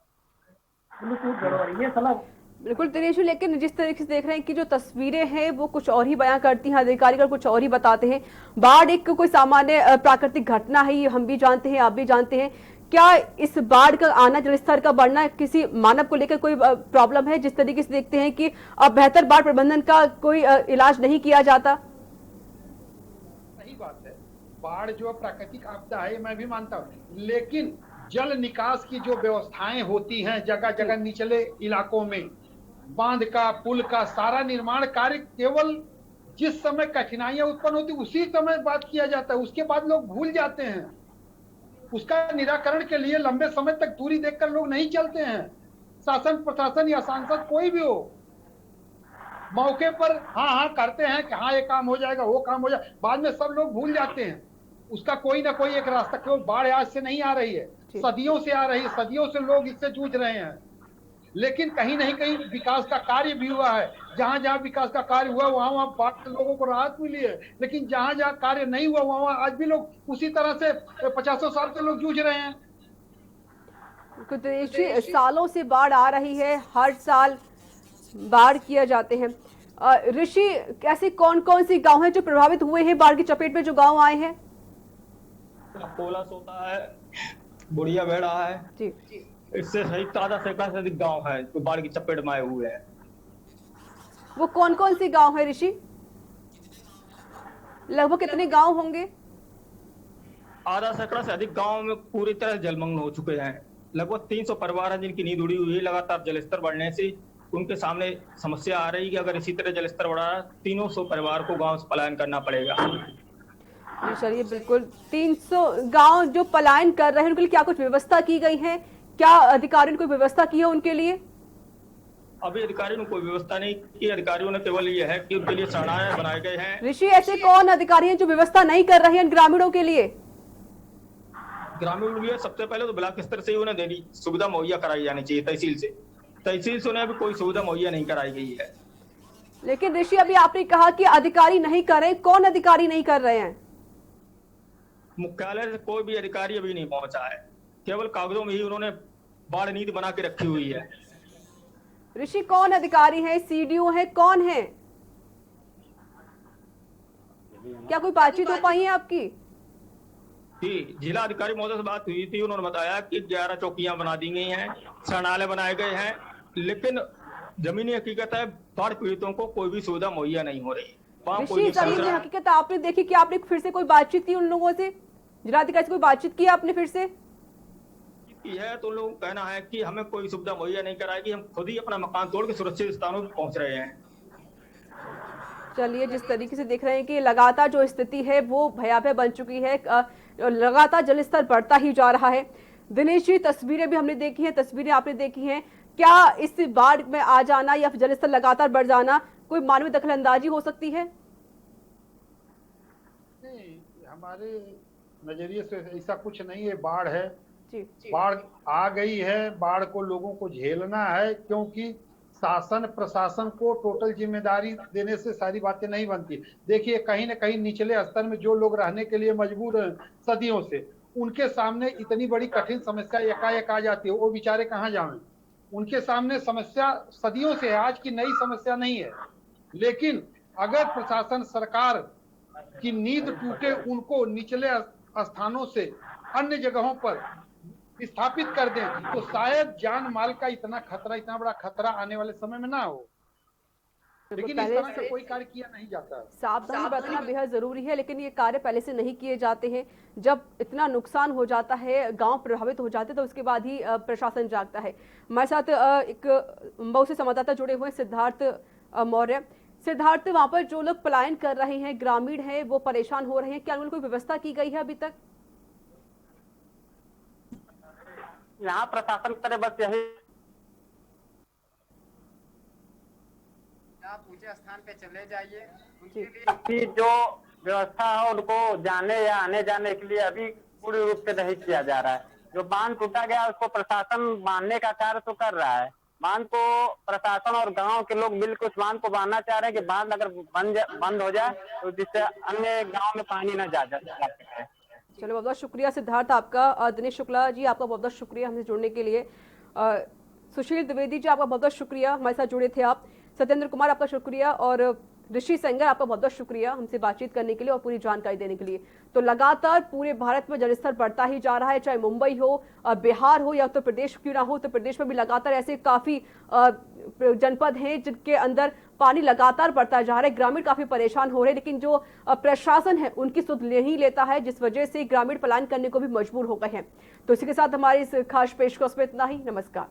बिल्कुल दिनेश, लेकिन जिस तरीके से देख रहे हैं कि जो तस्वीरें हैं वो कुछ और ही बयां करती हैं, अधिकारी कुछ और ही बताते हैं। बाढ़ एक कोई सामान्य प्राकृतिक घटना है, ये हम भी जानते हैं, आप भी जानते हैं। क्या इस बाढ़ का आना, जलस्तर का बढ़ना किसी मानव को लेकर कोई प्रॉब्लम है? जिस तरीके से देखते हैं कि अब बेहतर बाढ़ प्रबंधन का कोई इलाज नहीं किया जाता। सही बात है, बाढ़ जो प्राकृतिक आपदा है मैं भी मानता हूँ, लेकिन जल निकास की जो व्यवस्थाएं होती हैं जगह जगह निचले इलाकों में, बांध का, पुल का सारा निर्माण कार्य केवल जिस समय कठिनाइयां उत्पन्न होती उसी समय बात किया जाता है, उसके बाद लोग भूल जाते हैं। उसका निराकरण के लिए लंबे समय तक दूरी देखकर लोग नहीं चलते हैं। शासन प्रशासन या सांसद कोई भी हो, मौके पर हाँ करते हैं कि हाँ ये काम हो जाएगा, वो काम हो जाएगा, बाद में सब लोग भूल जाते हैं। उसका कोई ना कोई एक रास्ता, क्यों बाढ़ आज से नहीं आ रही है, सदियों से आ रही है, सदियों से लोग इससे जूझ रहे हैं। लेकिन कहीं नहीं कहीं विकास का कार्य भी हुआ है, जहां जहां विकास का कार्य हुआ वहां वहां बाढ़ से लोगों को राहत मिली है, लेकिन जहां जहां कार्य नहीं हुआ वहां आज भी लोग उसी तरह से 50 साल से लोग जूझ रहे हैं। कुछ सालों से बाढ़ आ रही है, हर साल बाढ़ किए जाते हैं। ऋषि, ऐसे कौन कौन सी गांव हैं जो प्रभावित हुए हैं बाढ़ की चपेट में, जो गांव आए हैं? पोला सोता है, बुढ़िया बेड़ा है जी, इससे सही ताजा से अधिक गांव है जो बाढ़ की चपेट में आए हुए हैं। वो कौन कौन सी गांव है ऋषि? लगभग कितने गांव होंगे? आधा सैकड़ा से अधिक गांव में पूरी तरह जलमग्न हो चुके हैं। लगभग 300 परिवार हैं जिनकी नींद उड़ी हुई है। लगातार जलस्तर बढ़ने से उनके सामने समस्या आ रही है कि अगर इसी तरह जलस्तर बढ़ा 300 परिवार को गांव से पलायन करना पड़ेगा। चलिए, बिल्कुल 300 गांव जो पलायन कर रहे हैं उनके लिए क्या कुछ व्यवस्था की गई है? क्या अधिकारियों ने कोई व्यवस्था की है उनके लिए? अभी अधिकारियों ने कोई व्यवस्था नहीं की। अधिकारियों ने केवल ये है कि उनके लिए शरणालय बनाए गए हैं। ऋषि, ऐसे कौन अधिकारी हैं जो व्यवस्था नहीं कर रहे हैं ग्रामीणों के लिए? ग्रामीणों के लिए सबसे पहले तो ब्लॉक स्तर से ही उन्हें देनी सुविधा मुहैया कराई जानी चाहिए। तहसील से उन्हें अभी कोई सुविधा मुहैया नहीं कराई गई है। लेकिन ऋषि, अभी आपने कहा कि अधिकारी नहीं कर रहे, कौन अधिकारी नहीं कर रहे हैं? मुख्यालय से कोई भी अधिकारी अभी नहीं पहुंचा है, केवल कागजों में ही उन्होंने बाढ़ नीति बना के रखी हुई है। ऋषि, कौन अधिकारी है? सीडीओ है, कौन है? क्या कोई बातचीत हो पाई है आपकी? जी, जिला अधिकारी महोदय से बात हुई थी, उन्होंने बताया कि 11 चौकियां बना दी गई हैं, शरणालय बनाए गए हैं, लेकिन जमीनी हकीकत है बाढ़ पीड़ितों को कोई भी सुविधा मुहैया नहीं हो रही। ऋषि, जमीनी हकीकत आपने देखी कि आपने फिर से कोई बातचीत की उन लोगों से, जिलाधिकारी से कोई बातचीत की आपने फिर से? है तो लोगों का कहना है कि हमें कोई सुविधा मुहैया नहीं कराएगी, हम खुद ही अपना मकान तोड़ के सुरक्षित स्थानों पर पहुंच रहे हैं। चलिए, जिस तरीके से देख रहे हैं कि लगातार जो स्थिति है वो भयावह बन चुकी है, लगातार जलस्तर बढ़ता ही जा रहा है। दिनेश जी, तस्वीरें भी हमने देखी हैं, तस्वीरें आपने देखी हैं, क्या इस बाढ़ में आ जाना या जलस्तर लगातार बढ़ जाना कोई मानवीय दखलंदाजी हो सकती है? नहीं, हमारे नजरिए से ऐसा कुछ नहीं है। बाढ़ है, बाढ़ आ गई है, बाढ़ को लोगों को झेलना है, क्योंकि शासन प्रशासन को टोटल जिम्मेदारी देने से सारी बातें नहीं बनती। देखिए कहीं ना कहीं निचले स्तर में जो लोग रहने के लिए मजबूर हैं सदियों से, उनके सामने इतनी बड़ी कठिन समस्या एकाएक आ जाती है, वो बेचारे कहाँ जाएं। उनके सामने समस्या सदियों से है, आज की नई समस्या नहीं है। लेकिन अगर प्रशासन सरकार की नींद टूटे, उनको निचले स्थानों से अन्य जगहों पर स्थापित कर दें, तो शायद जान माल का इतना बड़ा खतरा आने वाले समय में ना हो। लेकिन इस तरह का कोई कार्य किया नहीं जाता। सावधानी बरतना बेहद जरूरी है, लेकिन ये कार्य पहले से नहीं किए जाते हैं। जब इतना नुकसान हो जाता है, गांव प्रभावित हो जाते हैं, तो उसके बाद ही प्रशासन जागता है। हमारे साथ एक मऊ से संवाददाता जुड़े हुए सिद्धार्थ मौर्य। सिद्धार्थ, वहां पर जो लोग पलायन कर रहे हैं, ग्रामीण हैं, वो परेशान हो रहे हैं, क्या उनको कोई व्यवस्था की गई है अभी तक? यहाँ प्रशासन करे बस यही, आप ऊंचे स्थान पे चले जाइए, कि जो व्यवस्था है उनको जाने या आने जाने के लिए अभी पूर्ण रूप से नहीं किया जा रहा है। जो बांध टूटा गया उसको प्रशासन बांधने का कार्य तो कर रहा है। बांध को प्रशासन और गांव के लोग मिलकर उस बांध को बांधना चाह रहे हैं कि बांध अगर बंद हो जाए तो जिससे अन्य गाँव में पानी न जा सके। चलो, बहुत बहुत शुक्रिया सिद्धार्थ आपका। दिनेश शुक्ला जी, आपका बहुत बहुत शुक्रिया हमसे जुड़ने के लिए। सुशील द्विवेदी जी, आपका बहुत बहुत शुक्रिया, हमारे साथ जुड़े थे आप। सत्येंद्र कुमार, आपका शुक्रिया। और ऋषि सेंगर, आपका बहुत बहुत शुक्रिया हमसे बातचीत करने के लिए और पूरी जानकारी देने के लिए। तो लगातार पूरे भारत में जलस्तर बढ़ता ही जा रहा है, चाहे मुंबई हो, बिहार हो या उत्तर प्रदेश क्यों ना हो। उत्तर प्रदेश में भी लगातार ऐसे काफी जनपद हैं जिनके अंदर पानी लगातार बढ़ता जा रहा है। ग्रामीण काफी परेशान हो रहे हैं, लेकिन जो प्रशासन है उनकी सुध नहीं लेता है, जिस वजह से ग्रामीण पलायन करने को भी मजबूर हो गए हैं। तो इसी के साथ हमारी इस खास पेशकश में इतना ही। नमस्कार।